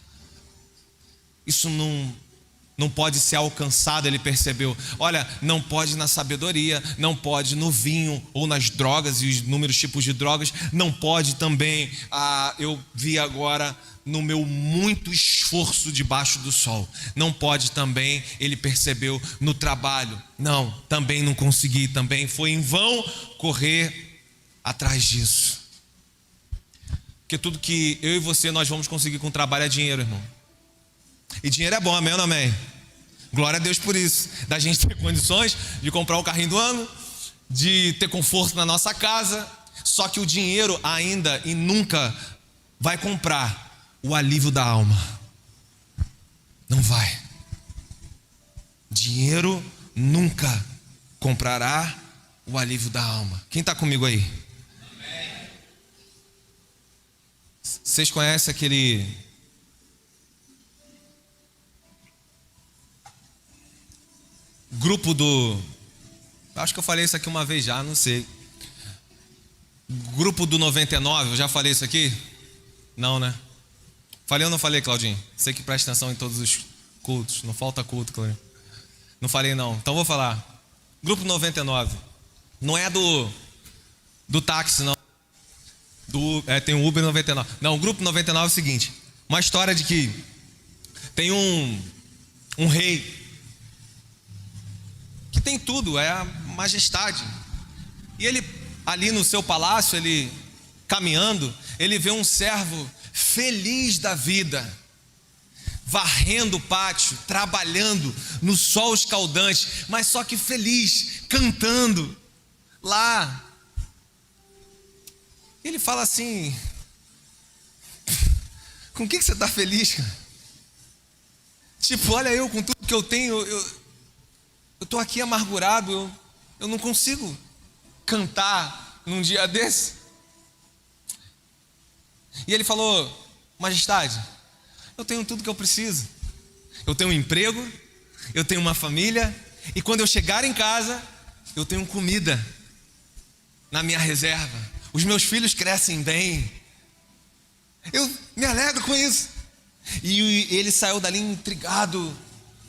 Isso não pode ser alcançado, ele percebeu. Olha, não pode na sabedoria, não pode no vinho ou nas drogas e os inúmeros tipos de drogas, não pode também, eu vi agora, no meu muito esforço debaixo do sol. Não pode também, ele percebeu, no trabalho. Não, também não consegui, também foi em vão correr atrás disso. Porque tudo que eu e você nós vamos conseguir com o trabalho é dinheiro, irmão. E dinheiro é bom, amém ou não amém? Glória a Deus por isso. Da gente ter condições de comprar o carrinho do ano, de ter conforto na nossa casa. Só que o dinheiro ainda e nunca vai comprar o alívio da alma. Não vai. Dinheiro nunca comprará o alívio da alma. Quem está comigo aí? Amém. Vocês conhecem aquele grupo do... Acho que eu falei isso aqui uma vez já, não sei. Grupo do 99, eu já falei isso aqui? Não, né? Falei ou não falei, Claudinho? Sei que presta atenção em todos os cultos. Não falta culto, Claudinho. Não falei não, então vou falar. Grupo 99. Não é do táxi, não. Tem o Uber 99. Não, o Grupo 99 é o seguinte. Uma história de que tem um rei que tem tudo, é a majestade. E ele, ali no seu palácio, ele caminhando, ele vê um servo feliz da vida, varrendo o pátio, trabalhando no sol escaldante, mas só que feliz, cantando lá. Ele fala assim: com o que você está feliz, cara? Tipo, olha, eu com tudo que eu tenho, eu estou aqui amargurado, eu não consigo cantar num dia desse. E ele falou: majestade, eu tenho tudo que eu preciso. Eu tenho um emprego, eu tenho uma família, e quando eu chegar em casa, eu tenho comida na minha reserva. Os meus filhos crescem bem. Eu me alegro com isso. E ele saiu dali intrigado,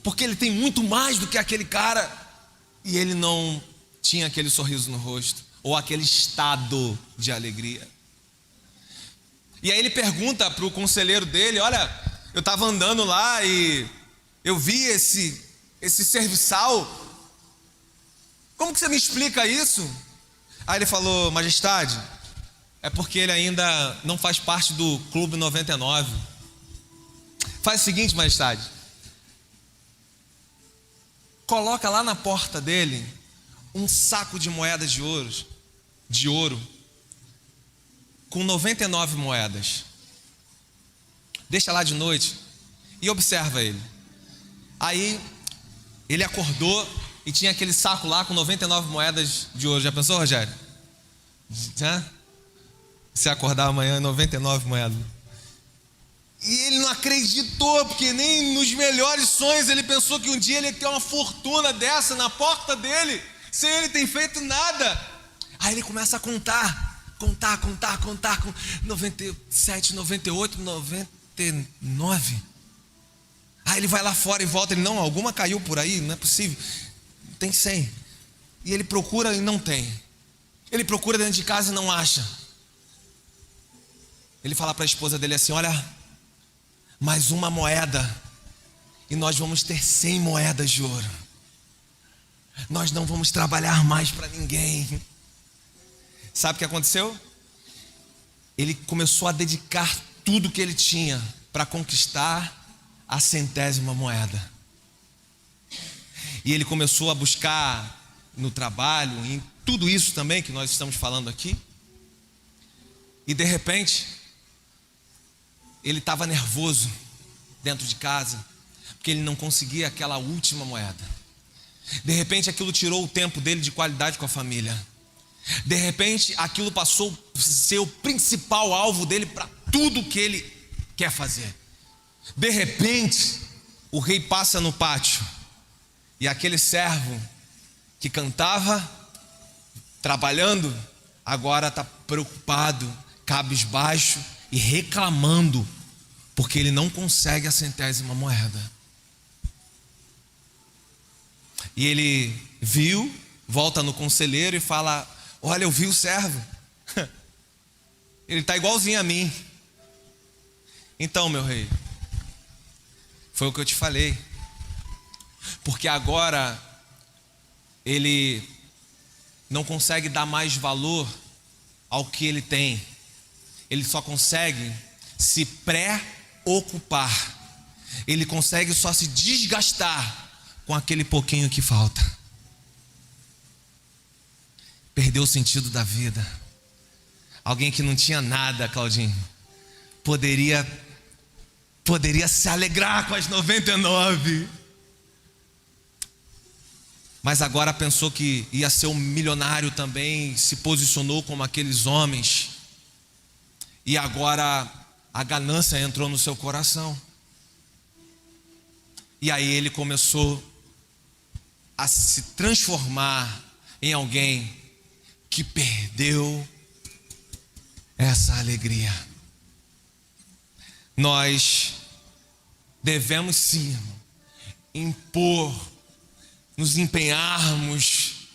porque ele tem muito mais do que aquele cara. E ele não tinha aquele sorriso no rosto, ou aquele estado de alegria. E aí ele pergunta para o conselheiro dele: olha, eu estava andando lá e eu vi esse serviçal, como que você me explica isso? Aí ele falou: majestade, é porque ele ainda não faz parte do Clube 99. Faz o seguinte, majestade, coloca lá na porta dele um saco de moedas de ouro, com 99 moedas. Deixa lá de noite e observa ele. Aí ele acordou e tinha aquele saco lá com 99 moedas de ouro. Já pensou, Rogério? Já? Se acordar amanhã, 99 moedas. E ele não acreditou, porque nem nos melhores sonhos ele pensou que um dia ele ia ter uma fortuna dessa na porta dele, sem ele ter feito nada. Aí ele começa a contar, com 97, 98, 99. Aí ele vai lá fora e volta, ele: não, alguma caiu por aí, não é possível, tem 100. E ele procura e não tem. Ele procura dentro de casa e não acha. Ele fala para a esposa dele assim: olha, mais uma moeda e nós vamos ter 100 moedas de ouro. Nós não vamos trabalhar mais para ninguém. Sabe o que aconteceu? Ele começou a dedicar tudo que ele tinha para conquistar a 100ª moeda. E ele começou a buscar no trabalho, em tudo isso também que nós estamos falando aqui. E de repente, ele estava nervoso dentro de casa, porque ele não conseguia aquela última moeda. De repente aquilo tirou o tempo dele de qualidade com a família. De repente aquilo passou a ser o principal alvo dele para tudo que ele quer fazer. De repente o rei passa no pátio e aquele servo que cantava, trabalhando, agora está preocupado, cabisbaixo e reclamando, porque ele não consegue a 100ª moeda. E ele viu, volta no conselheiro e fala: olha, eu vi o servo, ele está igualzinho a mim. Então, meu rei, foi o que eu te falei, porque agora ele não consegue dar mais valor ao que ele tem, ele só consegue se preocupar, ele consegue só se desgastar com aquele pouquinho que falta. Perdeu o sentido da vida. Alguém que não tinha nada, Claudinho, poderia se alegrar com as 99, mas agora pensou que ia ser um milionário também, se posicionou como aqueles homens, e agora a ganância entrou no seu coração. E aí ele começou a se transformar em alguém que perdeu essa alegria. Nós devemos sim nos empenharmos,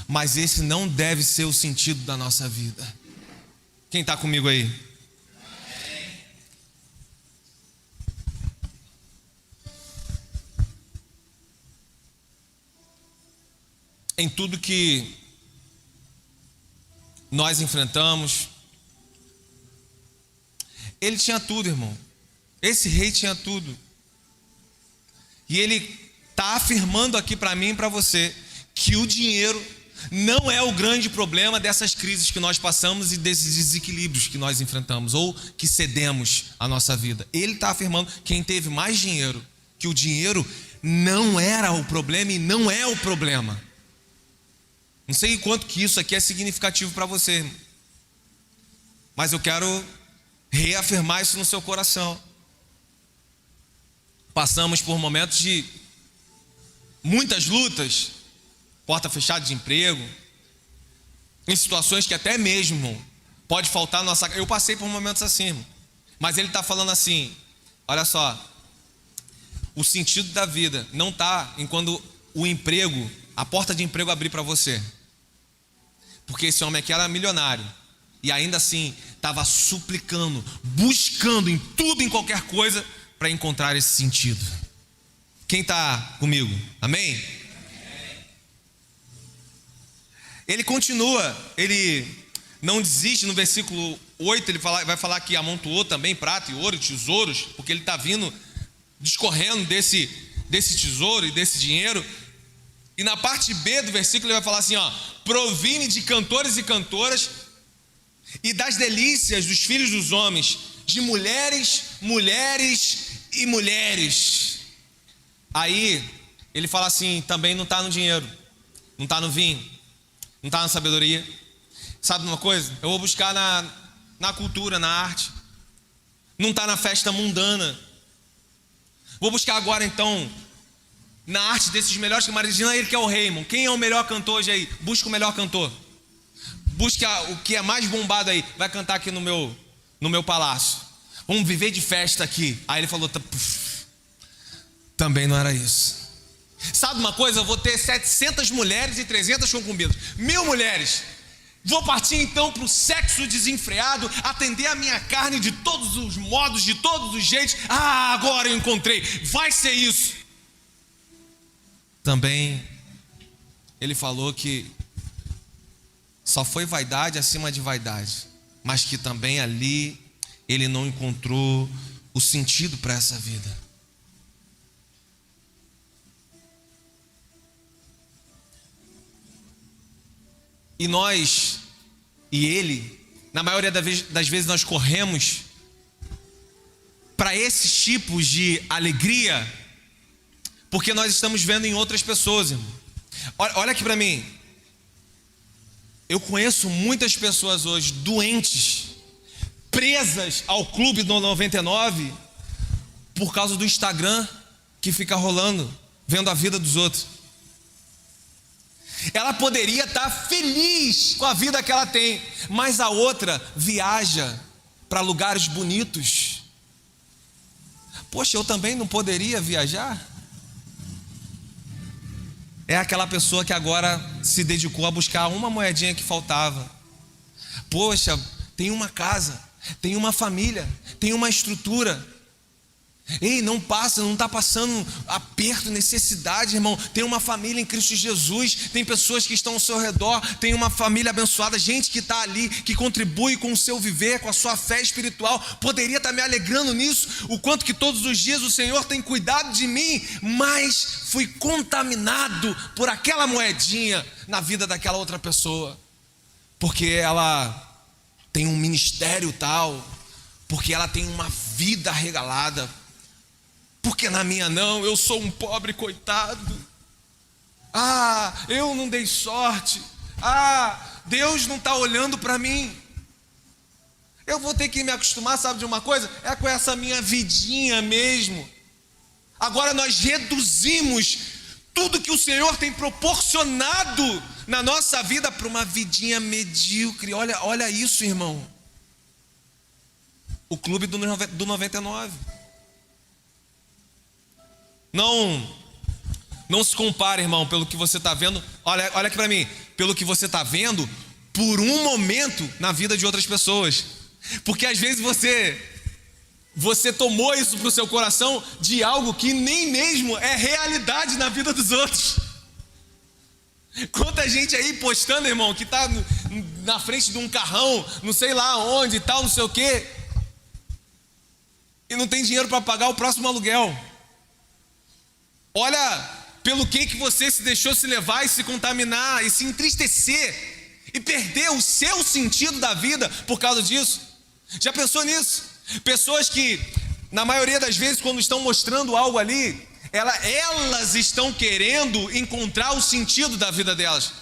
mas esse não deve ser o sentido da nossa vida. Quem está comigo aí? Em tudo que nós enfrentamos, ele tinha tudo, irmão. Esse rei tinha tudo. E ele está afirmando aqui para mim e para você que o dinheiro não é o grande problema dessas crises que nós passamos e desses desequilíbrios que nós enfrentamos ou que cedemos à nossa vida. Ele está afirmando que quem teve mais dinheiro, que o dinheiro não era o problema e não é o problema. Não sei quanto que isso aqui é significativo para você, mas eu quero reafirmar isso no seu coração. Passamos por momentos de muitas lutas, porta fechada de emprego, em situações que até mesmo pode faltar nossa... Eu passei por momentos assim, mas ele está falando assim: olha só, o sentido da vida não está em quando o emprego, a porta de emprego abrir para você, porque esse homem aqui era milionário, e ainda assim estava suplicando, buscando em tudo, em qualquer coisa, para encontrar esse sentido. Quem está comigo? Amém? Ele continua, ele não desiste. No versículo 8 ele vai falar que amontoou também prata e ouro e tesouros, porque ele está vindo, discorrendo desse tesouro e desse dinheiro. E na parte B do versículo ele vai falar assim, ó: provi-me de cantores e cantoras e das delícias dos filhos dos homens, de mulheres, mulheres e mulheres. Aí ele fala assim, também não está no dinheiro, não está no vinho, não está na sabedoria. Sabe uma coisa? Eu vou buscar na cultura, na arte. Não está na festa mundana. Vou buscar agora então na arte desses melhores camareiros. Ele que é o rei, irmão. Quem é o melhor cantor hoje aí? Busca o melhor cantor. Busca o que é mais bombado aí. Vai cantar aqui no meu palácio. Vamos viver de festa aqui. Aí ele falou, também não era isso. Sabe uma coisa? Eu vou ter 700 mulheres e 300 concubinas. 1000 mulheres. Vou partir então para o sexo desenfreado, atender a minha carne de todos os modos, de todos os jeitos. Ah, agora eu encontrei. Vai ser isso. Também ele falou que só foi vaidade acima de vaidade, mas que também ali ele não encontrou o sentido para essa vida. E nós, e ele, na maioria das vezes nós corremos para esses tipos de alegria, porque nós estamos vendo em outras pessoas, irmão. Olha aqui para mim. Eu conheço muitas pessoas hoje doentes, presas ao clube do 99 por causa do Instagram que fica rolando, vendo a vida dos outros. Ela poderia estar feliz com a vida que ela tem, mas a outra viaja para lugares bonitos. Poxa, eu também não poderia viajar? É aquela pessoa que agora se dedicou a buscar uma moedinha que faltava. Poxa, tem uma casa, tem uma família, tem uma estrutura. Ei, não está passando aperto, necessidade, irmão. Tem uma família em Cristo Jesus, tem pessoas que estão ao seu redor, tem uma família abençoada, gente que está ali, que contribui com o seu viver, com a sua fé espiritual. Poderia estar me alegrando nisso, o quanto que todos os dias o Senhor tem cuidado de mim, mas fui contaminado por aquela moedinha na vida daquela outra pessoa, porque ela tem um ministério tal, porque ela tem uma vida regalada. Porque na minha não, eu sou um pobre coitado. Ah, eu não dei sorte. Ah, Deus não está olhando para mim. Eu vou ter que me acostumar, sabe de uma coisa? É com essa minha vidinha mesmo. Agora nós reduzimos tudo que o Senhor tem proporcionado na nossa vida para uma vidinha medíocre. Olha isso, irmão. O clube do 99. Não se compare, irmão, pelo que você está vendo. Olha aqui para mim. Pelo que você está vendo por um momento na vida de outras pessoas. Porque às vezes você tomou isso para o seu coração de algo que nem mesmo é realidade na vida dos outros. Quanta gente aí postando, irmão, que está na frente de um carrão, não sei lá onde e tal, não sei o quê, e não tem dinheiro para pagar o próximo aluguel. Olha pelo que você se deixou se levar e se contaminar e se entristecer e perder o seu sentido da vida por causa disso. Já pensou nisso? Pessoas que, na maioria das vezes, quando estão mostrando algo ali, elas estão querendo encontrar o sentido da vida delas.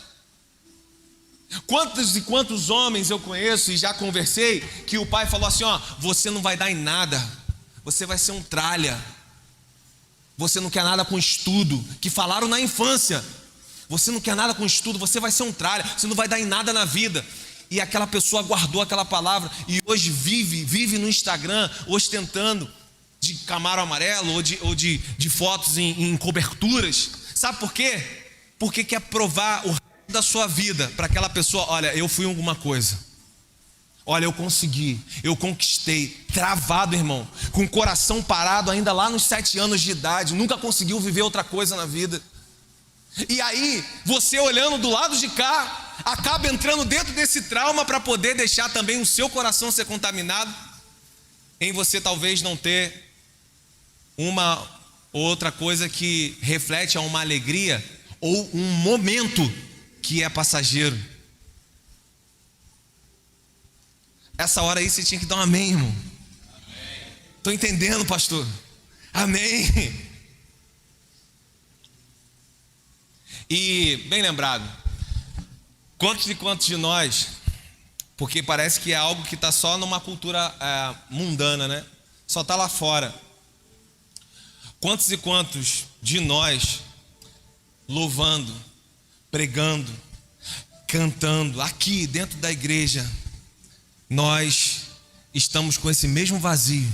Quantos e quantos homens eu conheço e já conversei que o pai falou assim, ó, você não vai dar em nada, você vai ser um tralha. Você não quer nada com estudo, que falaram na infância. Você não quer nada com estudo, você vai ser um tralha, você não vai dar em nada na vida. E aquela pessoa guardou aquela palavra e hoje vive no Instagram ostentando de Camaro amarelo ou de fotos em coberturas. Sabe por quê? Porque quer provar o resto da sua vida para aquela pessoa, olha, eu fui alguma coisa. Olha, eu consegui, eu conquistei, travado, irmão, com o coração parado ainda lá nos 7 anos de idade, nunca conseguiu viver outra coisa na vida. E aí, você olhando do lado de cá, acaba entrando dentro desse trauma para poder deixar também o seu coração ser contaminado, em você talvez não ter uma outra coisa que reflete a uma alegria ou um momento que é passageiro. Essa hora aí você tinha que dar um amém, irmão. Estou entendendo, pastor. Amém. E, bem lembrado, quantos e quantos de nós, porque parece que é algo que está só numa cultura mundana, né? Só está lá fora. Quantos e quantos de nós, louvando, pregando, cantando, aqui dentro da igreja, nós estamos com esse mesmo vazio?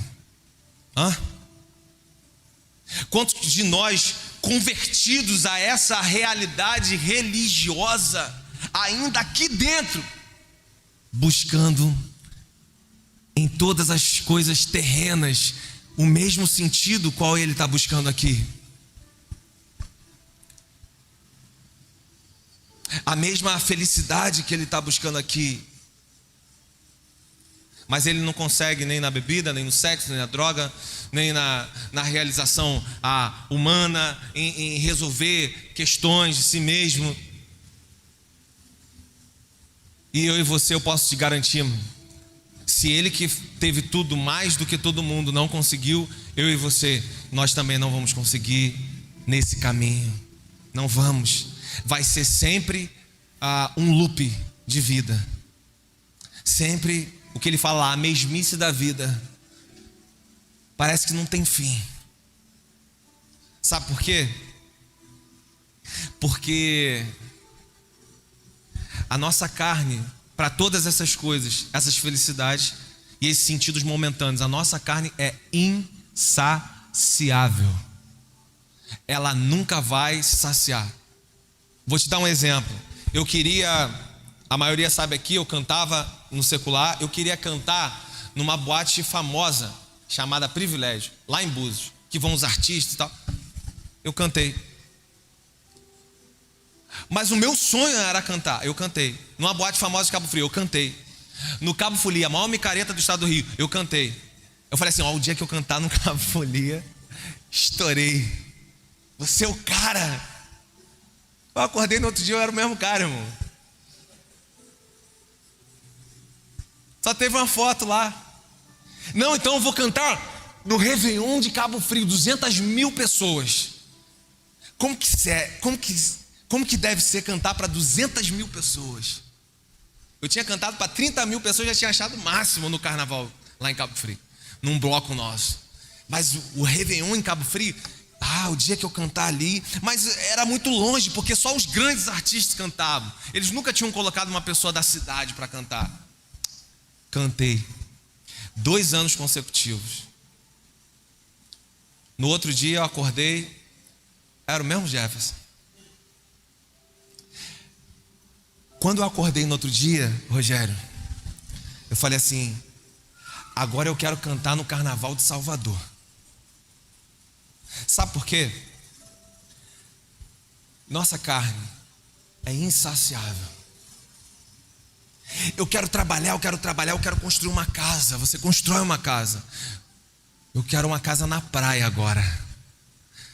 Quantos de nós convertidos a essa realidade religiosa, ainda aqui dentro, buscando em todas as coisas terrenas o mesmo sentido qual ele está buscando aqui? A mesma felicidade que ele está buscando aqui. Mas ele não consegue nem na bebida, nem no sexo, nem na droga, nem na realização humana, em resolver questões de si mesmo. E eu e você, eu posso te garantir, se ele que teve tudo mais do que todo mundo não conseguiu, eu e você, nós também não vamos conseguir nesse caminho. Não vamos. Vai ser sempre um loop de vida. Sempre o que ele fala lá, a mesmice da vida. Parece que não tem fim. Sabe por quê? Porque a nossa carne, para todas essas coisas, essas felicidades e esses sentidos momentâneos, a nossa carne é insaciável. Ela nunca vai se saciar. Vou te dar um exemplo. A maioria sabe aqui, eu cantava no secular, eu queria cantar numa boate famosa, chamada Privilégio, lá em Búzios, que vão os artistas e tal. Eu cantei. Mas o meu sonho era cantar, eu cantei. Numa boate famosa de Cabo Frio, eu cantei. No Cabo Folia, a maior micareta do estado do Rio, eu cantei. Eu falei assim, o dia que eu cantar no Cabo Folia, estourei. Você é o cara. Eu acordei no outro dia, eu era o mesmo cara, irmão. Só teve uma foto lá. Não, então eu vou cantar no Réveillon de Cabo Frio, 200 mil pessoas. Como que deve ser cantar para 200 mil pessoas? Eu tinha cantado para 30 mil pessoas, já tinha achado o máximo no carnaval, lá em Cabo Frio, num bloco nosso. Mas o Réveillon em Cabo Frio, o dia que eu cantar ali, mas era muito longe, porque só os grandes artistas cantavam. Eles nunca tinham colocado uma pessoa da cidade para cantar. Cantei 2 anos consecutivos. No outro dia eu acordei, era o mesmo Jefferson. Quando eu acordei no outro dia, Rogério, eu falei assim, agora eu quero cantar no Carnaval de Salvador. Sabe por quê? Nossa carne é insaciável. Eu quero trabalhar, eu quero construir uma casa. Você constrói uma casa. Eu quero uma casa na praia agora.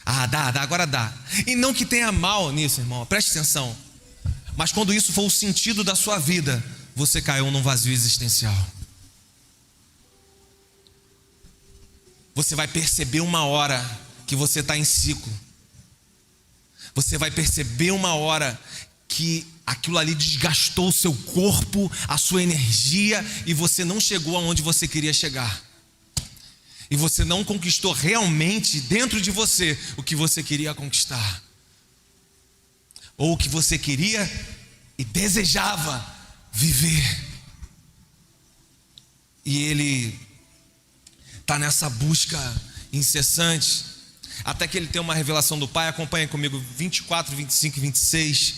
Agora dá. E não que tenha mal nisso, irmão, preste atenção. Mas quando isso for o sentido da sua vida, você caiu num vazio existencial. Você vai perceber uma hora que você está em ciclo. Você vai perceber uma hora que aquilo ali desgastou o seu corpo, a sua energia, e você não chegou aonde você queria chegar. E você não conquistou realmente dentro de você o que você queria conquistar. Ou o que você queria e desejava viver. E ele está nessa busca incessante, até que ele tem uma revelação do Pai. Acompanha comigo 24, 25 e 26.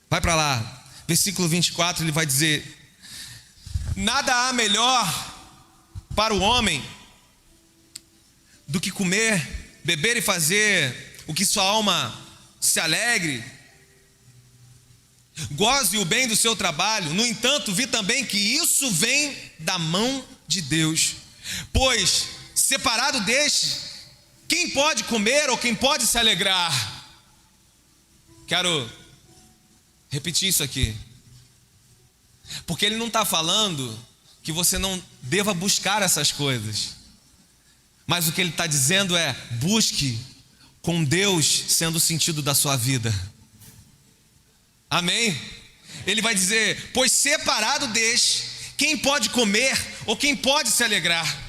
Vai para lá, versículo 24, ele vai dizer: Nada há melhor para o homem do que comer, beber e fazer o que sua alma se alegre, goze o bem do seu trabalho. No entanto, vi também que isso vem da mão de Deus. Pois, separado deste, quem pode comer ou quem pode se alegrar? Quero repetir isso aqui, porque ele não está falando que você não deva buscar essas coisas, mas o que ele está dizendo é: busque com Deus sendo o sentido da sua vida. Amém? Ele vai dizer: pois separado deste, quem pode comer ou quem pode se alegrar?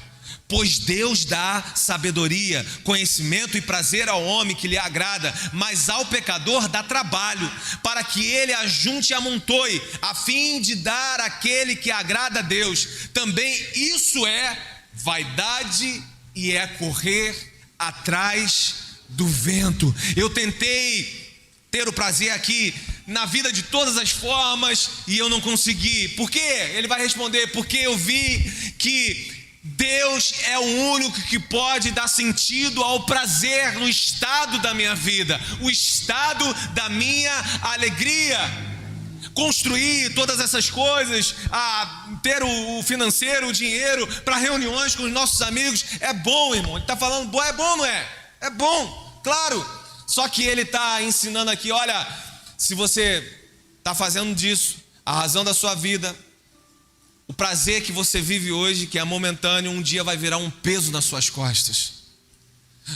Pois Deus dá sabedoria, conhecimento e prazer ao homem que lhe agrada, mas ao pecador dá trabalho, para que ele ajunte e amontoe, a fim de dar àquele que agrada a Deus. Também isso é vaidade e é correr atrás do vento. Eu tentei ter o prazer aqui na vida de todas as formas e eu não consegui. Por quê? Ele vai responder: porque eu vi que Deus é o único que pode dar sentido ao prazer no estado da minha vida, o estado da minha alegria. Construir todas essas coisas, ter o financeiro, o dinheiro para reuniões com os nossos amigos, é bom, irmão. Ele está falando, é bom, não é? É bom, claro. Só que ele está ensinando aqui: olha, se você está fazendo disso a razão da sua vida, o prazer que você vive hoje, que é momentâneo, um dia vai virar um peso nas suas costas.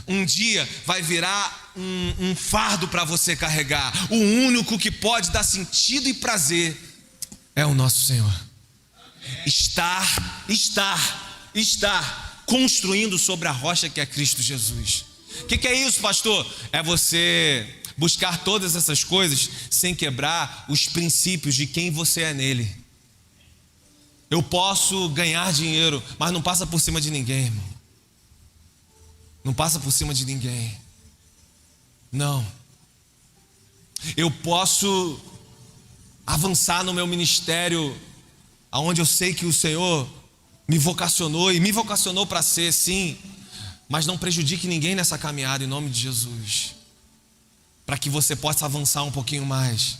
Um dia vai virar um fardo para você carregar. O único que pode dar sentido e prazer é o nosso Senhor. Estar construindo sobre a rocha que é Cristo Jesus. O que é isso, pastor? É você buscar todas essas coisas sem quebrar os princípios de quem você é nele. Eu posso ganhar dinheiro, mas não passa por cima de ninguém, irmão. Não passa por cima de ninguém. Não. Eu posso avançar no meu ministério, aonde eu sei que o Senhor me vocacionou, e me vocacionou para ser, sim, mas não prejudique ninguém nessa caminhada, em nome de Jesus, para que você possa avançar um pouquinho mais.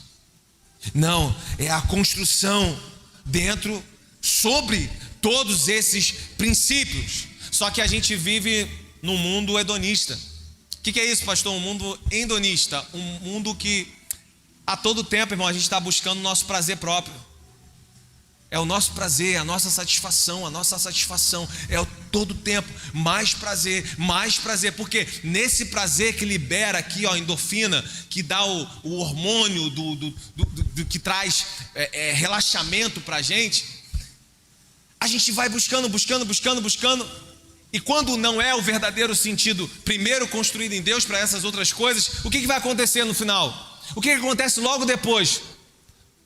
Não, é a construção dentro, sobre todos esses princípios. Só que a gente vive num mundo hedonista. O que é isso, pastor? Um mundo hedonista, um mundo que a todo tempo, irmão, a gente está buscando o nosso prazer próprio. É o nosso prazer, a nossa satisfação é o todo tempo, mais prazer, porque nesse prazer que libera aqui, ó, endorfina, que dá o hormônio do que traz relaxamento para a gente vai buscando, e quando não é o verdadeiro sentido, primeiro construído em Deus para essas outras coisas, o que vai acontecer no final? O que acontece logo depois?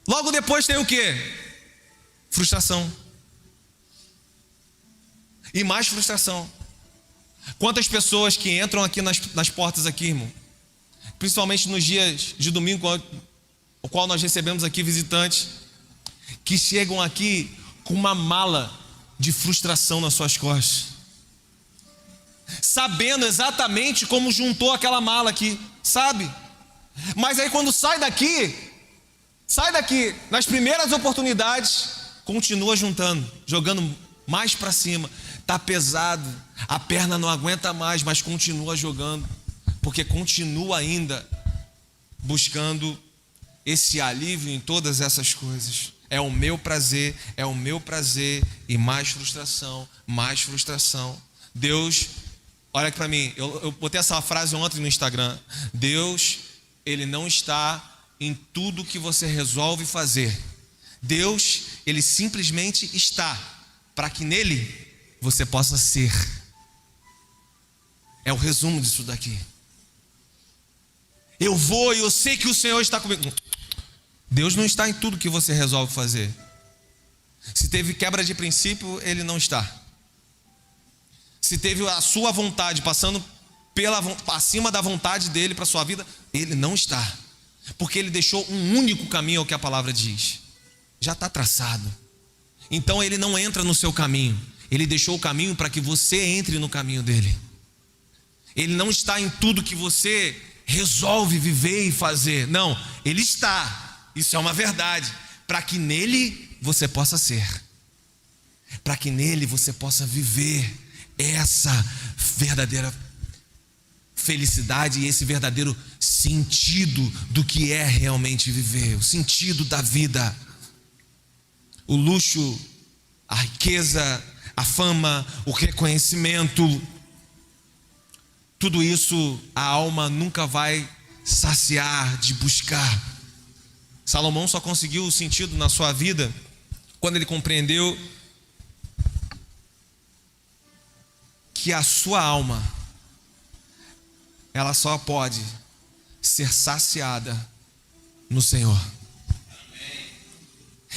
Logo depois tem o quê? Frustração. E mais frustração. Quantas pessoas que entram aqui nas portas aqui, irmão, principalmente nos dias de domingo, o qual nós recebemos aqui visitantes, que chegam aqui com uma mala de frustração nas suas costas, sabendo exatamente como juntou aquela mala aqui, sabe? Mas aí quando sai daqui, nas primeiras oportunidades, continua juntando, jogando mais para cima. Tá pesado, a perna não aguenta mais, mas continua jogando, porque continua ainda buscando esse alívio em todas essas coisas. É o meu prazer e mais frustração. Deus, olha aqui para mim, eu botei essa frase ontem no Instagram: Deus, Ele não está em tudo que você resolve fazer. Deus, Ele simplesmente está para que nele você possa ser. É o resumo disso daqui. Eu vou e eu sei que o Senhor está comigo. Deus não está em tudo que você resolve fazer. Se teve quebra de princípio, Ele não está. Se teve a sua vontade passando acima da vontade dEle para a sua vida, Ele não está. Porque Ele deixou um único caminho, ao que a palavra diz. Já está traçado. Então ele não entra no seu caminho. Ele deixou o caminho para que você entre no caminho dele. Ele não está em tudo que você resolve viver e fazer. Não, ele está. Isso é uma verdade. Para que nele você possa ser. Para que nele você possa viver essa verdadeira felicidade e esse verdadeiro sentido do que é realmente viver. O sentido da vida. O luxo, a riqueza, a fama, o reconhecimento, tudo isso a alma nunca vai saciar de buscar. Salomão só conseguiu o sentido na sua vida quando ele compreendeu que a sua alma, ela só pode ser saciada no Senhor.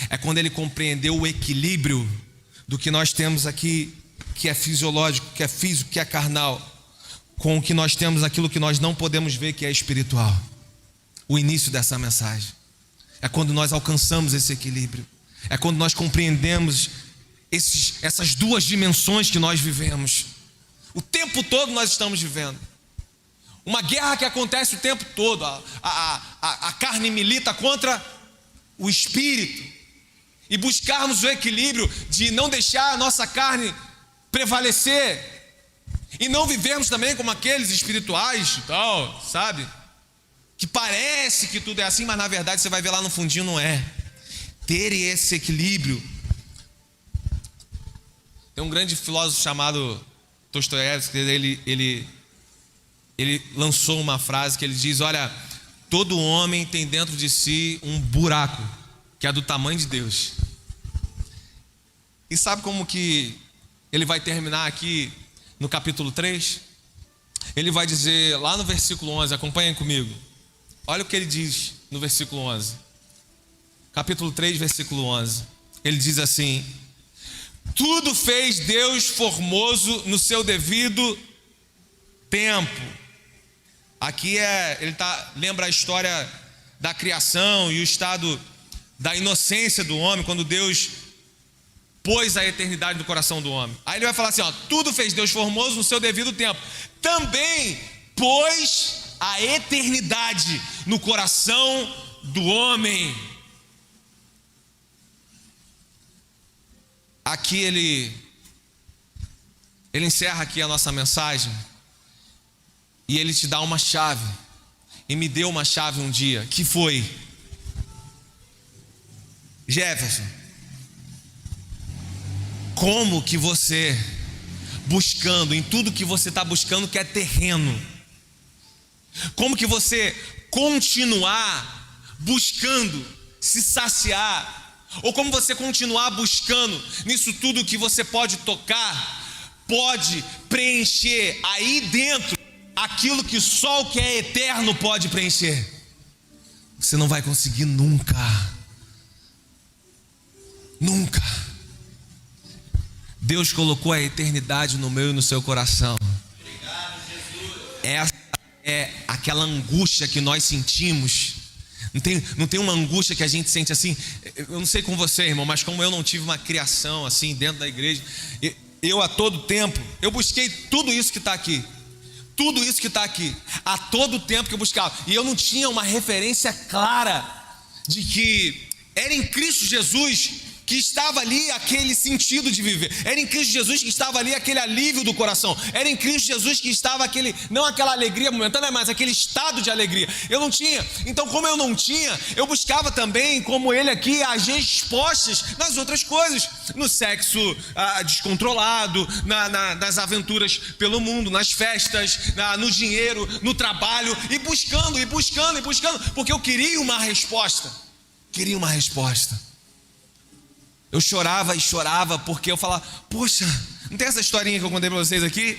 É quando ele compreendeu o equilíbrio do que nós temos aqui, que é fisiológico, que é físico, que é carnal, com o que nós temos, aquilo que nós não podemos ver, que é espiritual. O início dessa mensagem é quando nós alcançamos esse equilíbrio. É quando nós compreendemos essas duas dimensões que nós vivemos. O tempo todo nós estamos vivendo uma guerra que acontece o tempo todo. A carne milita contra o espírito. E buscarmos o equilíbrio de não deixar a nossa carne prevalecer. E não vivermos também como aqueles espirituais e tal, sabe? Que parece que tudo é assim, mas na verdade você vai ver lá no fundinho, não é. Ter esse equilíbrio. Tem um grande filósofo chamado Dostoiévski, ele lançou uma frase que ele diz: olha, todo homem tem dentro de si um buraco que é do tamanho de Deus. E sabe como que ele vai terminar aqui no capítulo 3? Ele vai dizer lá no versículo 11, acompanhem comigo. Olha o que ele diz no versículo 11. Capítulo 3, versículo 11. Ele diz assim: tudo fez Deus formoso no seu devido tempo. Aqui lembra a história da criação e o estado da inocência do homem, quando Deus pôs a eternidade no coração do homem. Aí ele vai falar assim, ó, tudo fez Deus formoso no seu devido tempo. Também pôs a eternidade no coração do homem. Aqui ele encerra aqui a nossa mensagem e ele te dá uma chave. E me deu uma chave um dia, que foi: Jefferson, como que você, buscando em tudo que você está buscando que é terreno, como que você continuar buscando se saciar, ou como você continuar buscando nisso tudo que você pode tocar, pode preencher aí dentro aquilo que só o que é eterno pode preencher? Você não vai conseguir nunca. Nunca. Deus colocou a eternidade no meu e no seu coração. Obrigado, Jesus. Essa é aquela angústia que nós sentimos. Não tem uma angústia que a gente sente assim. Eu não sei com você, irmão, mas como eu não tive uma criação assim dentro da igreja, eu a todo tempo, eu busquei tudo isso que está aqui. Tudo isso que está aqui, a todo tempo que eu buscava, e eu não tinha uma referência clara de que era em Cristo Jesus que estava ali aquele sentido de viver, era em Cristo Jesus que estava ali aquele alívio do coração, era em Cristo Jesus que estava aquele, não aquela alegria momentânea, mas aquele estado de alegria. Eu não tinha, então como eu não tinha, eu buscava também, como ele aqui, as respostas nas outras coisas, no sexo descontrolado, nas aventuras pelo mundo, nas festas, no dinheiro, no trabalho, e buscando, porque eu queria uma resposta. Eu chorava e chorava porque eu falava, poxa, não tem essa historinha que eu contei para vocês aqui?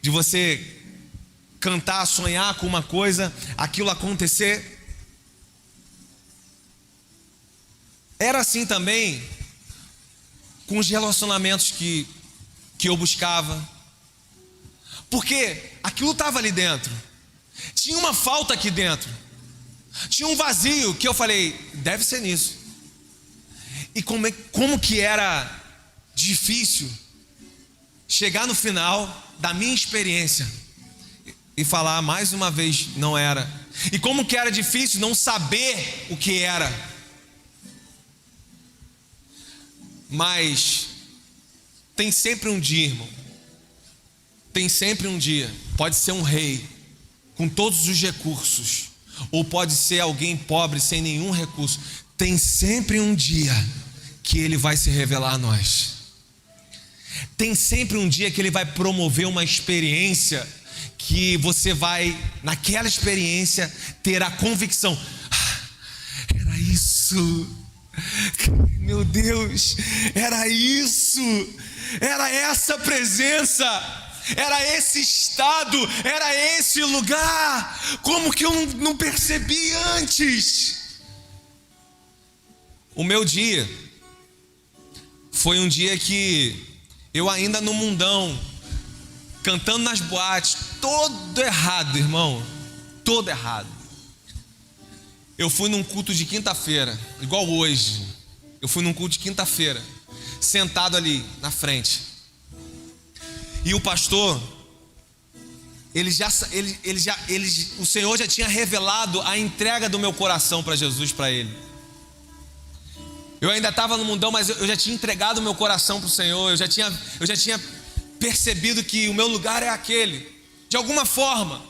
De você cantar, sonhar com uma coisa, aquilo acontecer. Era assim também com os relacionamentos que eu buscava. Porque aquilo estava ali dentro. Tinha uma falta aqui dentro. Tinha um vazio que eu falei, deve ser nisso. E como que era difícil chegar no final da minha experiência e falar mais uma vez, não era. E como que era difícil não saber o que era. Mas tem sempre um dia, irmão. Tem sempre um dia. Pode ser um rei com todos os recursos, ou pode ser alguém pobre sem nenhum recurso. Tem sempre um dia que ele vai se revelar a nós. Tem sempre um dia que ele vai promover uma experiência que você vai, naquela experiência, ter a convicção: era isso, meu Deus, era isso, era essa presença, era esse estado, era esse lugar. Como que eu não percebi antes? O meu dia foi um dia que eu ainda no mundão, cantando nas boates, todo errado, irmão, todo errado. Eu fui num culto de quinta-feira, igual hoje. Eu fui num culto de quinta-feira, sentado ali na frente. E o pastor, o Senhor já tinha revelado a entrega do meu coração para Jesus, para Ele. Eu ainda estava no mundão, mas eu já tinha entregado o meu coração para o Senhor. Eu já tinha percebido que o meu lugar é aquele, de alguma forma.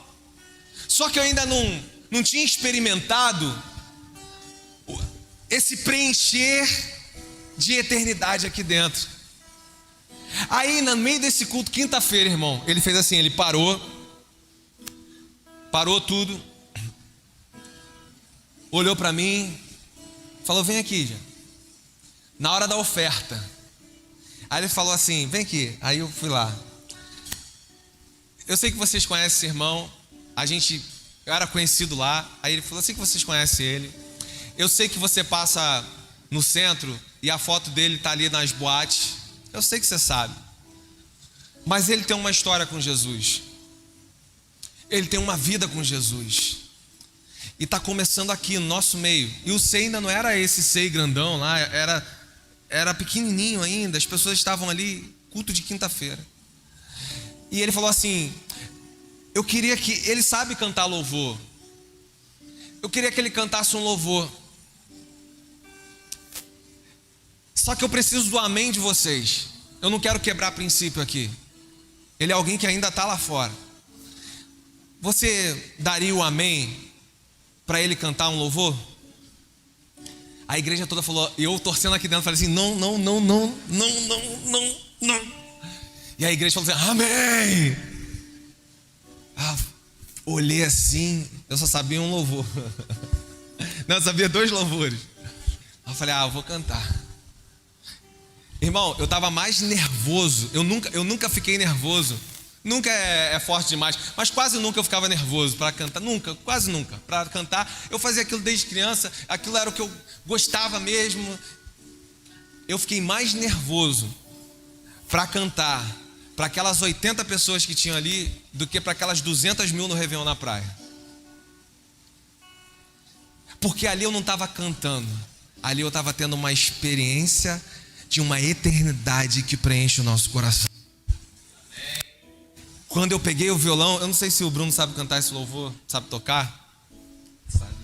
Só que eu ainda não tinha experimentado esse preencher de eternidade aqui dentro. Aí no meio desse culto, quinta-feira, irmão, ele fez assim, ele parou tudo, olhou para mim, falou: vem aqui, já. Na hora da oferta. Aí ele falou assim: vem aqui. Aí eu fui lá. Eu sei que vocês conhecem esse irmão. Eu era conhecido lá. Aí ele falou: eu sei que vocês conhecem ele. Eu sei que você passa no centro e a foto dele está ali nas boates. Eu sei que você sabe. Mas ele tem uma história com Jesus. Ele tem uma vida com Jesus. E está começando aqui no nosso meio. E o SEI ainda não era esse SEI grandão lá. Era pequenininho ainda. As pessoas estavam ali, culto de quinta-feira. E ele falou assim: eu queria que... Ele sabe cantar louvor. Eu queria que ele cantasse um louvor. Só que eu preciso do amém de vocês. Eu não quero quebrar princípio aqui. Ele é alguém que ainda está lá fora. Você daria o amém para ele cantar um louvor? A igreja toda falou, e eu torcendo aqui dentro, falei assim: não. E a igreja falou assim: amém. Olhei assim, eu só sabia um louvor. Não, eu sabia 2 louvores. Eu falei: eu vou cantar. Irmão, eu estava mais nervoso. Eu nunca fiquei nervoso. Nunca é forte demais, mas quase nunca eu ficava nervoso para cantar. Quase nunca. Para cantar, eu fazia aquilo desde criança. Aquilo era o que eu gostava mesmo. Eu fiquei mais nervoso para cantar para aquelas 80 pessoas que tinham ali do que para aquelas 200 mil no Réveillon na praia. Porque ali eu não estava cantando. Ali eu estava tendo uma experiência de uma eternidade que preenche o nosso coração. Quando eu peguei o violão, eu não sei se o Bruno sabe cantar esse louvor, sabe tocar? Sabe.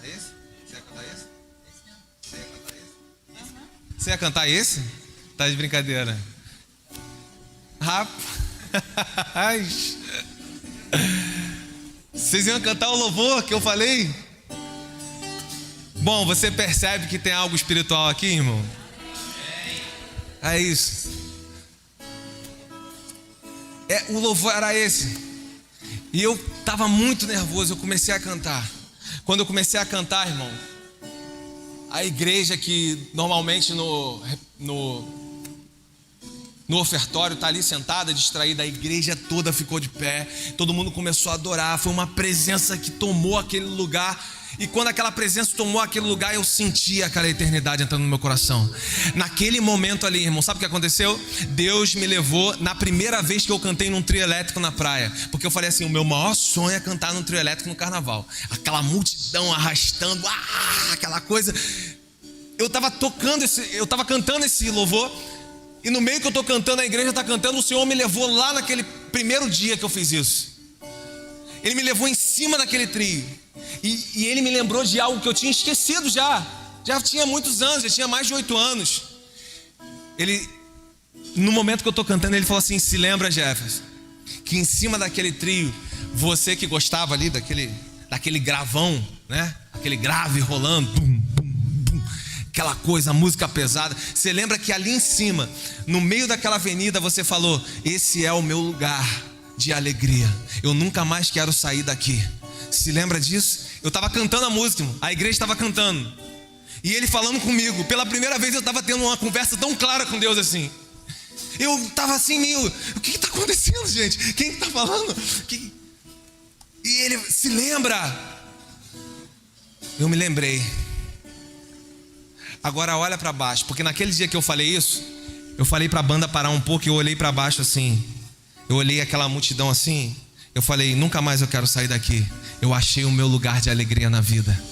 É esse? Você ia cantar esse? Você ia cantar esse? Tá de brincadeira. Rapaz. Vocês iam cantar o louvor que eu falei? Bom, você percebe que tem algo espiritual aqui, irmão? É isso. O louvor era esse. E eu estava muito nervoso. Eu comecei a cantar. Quando eu comecei a cantar, irmão, a igreja que normalmente no ofertório está ali sentada, distraída, a igreja toda ficou de pé. Todo mundo começou a adorar. Foi uma presença que tomou aquele lugar. E quando aquela presença tomou aquele lugar, eu senti aquela eternidade entrando no meu coração. Naquele momento ali, irmão, sabe o que aconteceu? Deus me levou na primeira vez que eu cantei num trio elétrico na praia. Porque eu falei assim, o meu maior sonho é cantar num trio elétrico no carnaval. Aquela multidão arrastando, aquela coisa. Eu tava cantando esse louvor. E no meio que eu tô cantando, a igreja tá cantando, o Senhor me levou lá naquele primeiro dia que eu fiz isso. Ele me levou em cima daquele trio. E ele me lembrou de algo que eu tinha esquecido já. Já tinha muitos anos, já tinha mais de 8 anos. No momento que eu estou cantando, ele falou assim, se lembra, Jefferson, que em cima daquele trio, você que gostava ali daquele gravão, né? Aquele grave rolando, bum, bum, bum, aquela coisa, música pesada. Você lembra que ali em cima, no meio daquela avenida, você falou, esse é o meu lugar de alegria. Eu nunca mais quero sair daqui. Se lembra disso? Eu estava cantando a música, irmão. A igreja estava cantando. E ele falando comigo. Pela primeira vez eu estava tendo uma conversa tão clara com Deus assim. Eu estava assim meio... O que está acontecendo, gente? Quem está falando? E ele se lembra. Eu me lembrei. Agora olha para baixo. Porque naquele dia que eu falei isso, eu falei para a banda parar um pouco e eu olhei para baixo assim. Eu olhei aquela multidão assim. Eu falei, nunca mais eu quero sair daqui. Eu achei o meu lugar de alegria na vida.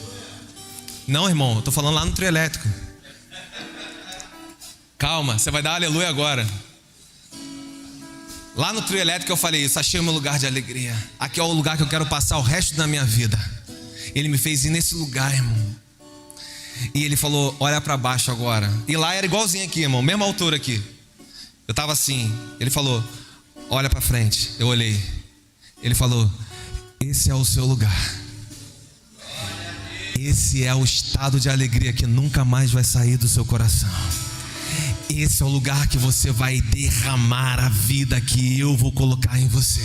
Não, irmão, eu tô falando lá no trio elétrico. Calma, você vai dar aleluia agora. Lá no trio elétrico eu falei isso, achei o meu lugar de alegria. Aqui é o lugar que eu quero passar o resto da minha vida. Ele me fez ir nesse lugar, irmão. E ele falou, olha pra baixo agora. E lá era igualzinho aqui, irmão, mesma altura aqui. Eu tava assim, ele falou, olha pra frente. Eu olhei. Ele falou, esse é o seu lugar. Esse é o estado de alegria que nunca mais vai sair do seu coração. Esse é o lugar que você vai derramar a vida que eu vou colocar em você.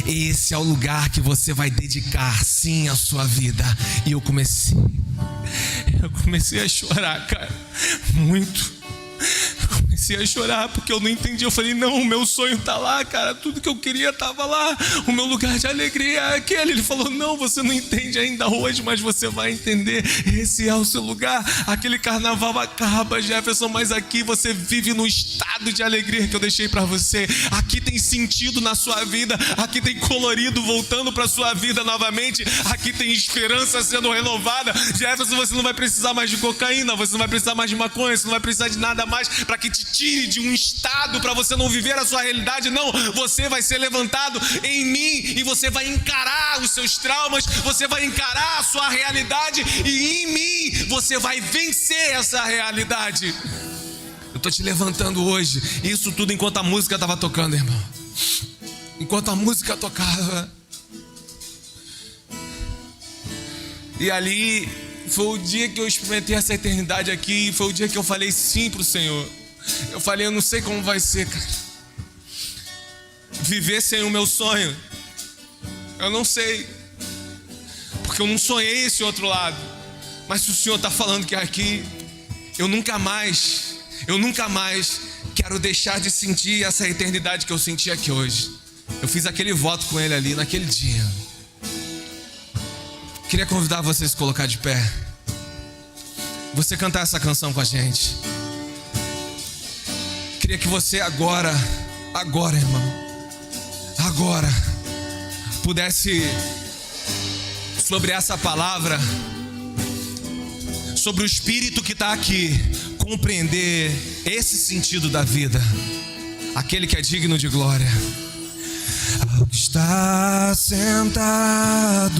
Esse é o lugar que você vai dedicar, sim, a sua vida. E eu comecei a chorar, cara, muito. Comecei a chorar porque eu não entendi. Eu falei, não, o meu sonho tá lá, cara. Tudo que eu queria tava lá. O meu lugar de alegria é aquele. Ele falou, não, você não entende ainda hoje, mas você vai entender. Esse é o seu lugar. Aquele carnaval acaba, Jefferson, mas aqui você vive no estado de alegria que eu deixei pra você. Aqui tem sentido na sua vida. Aqui tem colorido voltando pra sua vida novamente. Aqui tem esperança sendo renovada. Jefferson, você não vai precisar mais de cocaína. Você não vai precisar mais de maconha. Você não vai precisar de nada mais para que te tire de um estado para você não viver a sua realidade. Não, você vai ser levantado em mim e você vai encarar os seus traumas, você vai encarar a sua realidade e em mim você vai vencer essa realidade. Eu tô te levantando hoje. Isso tudo enquanto a música estava tocando, irmão. Enquanto a música tocava. E ali foi o dia que eu experimentei essa eternidade aqui. Foi o dia que eu falei sim pro Senhor. Eu falei, eu não sei como vai ser, cara. Viver sem o meu sonho. Eu não sei. Porque eu não sonhei esse outro lado. Mas se o Senhor está falando que é aqui, eu nunca mais quero deixar de sentir essa eternidade que eu senti aqui hoje. Eu fiz aquele voto com Ele ali naquele dia. Queria convidar vocês a se colocar de pé. Você cantar essa canção com a gente. Queria que você agora, irmão, agora, pudesse, sobre essa palavra, sobre o Espírito que está aqui, compreender esse sentido da vida, aquele que é digno de glória. Ao que está sentado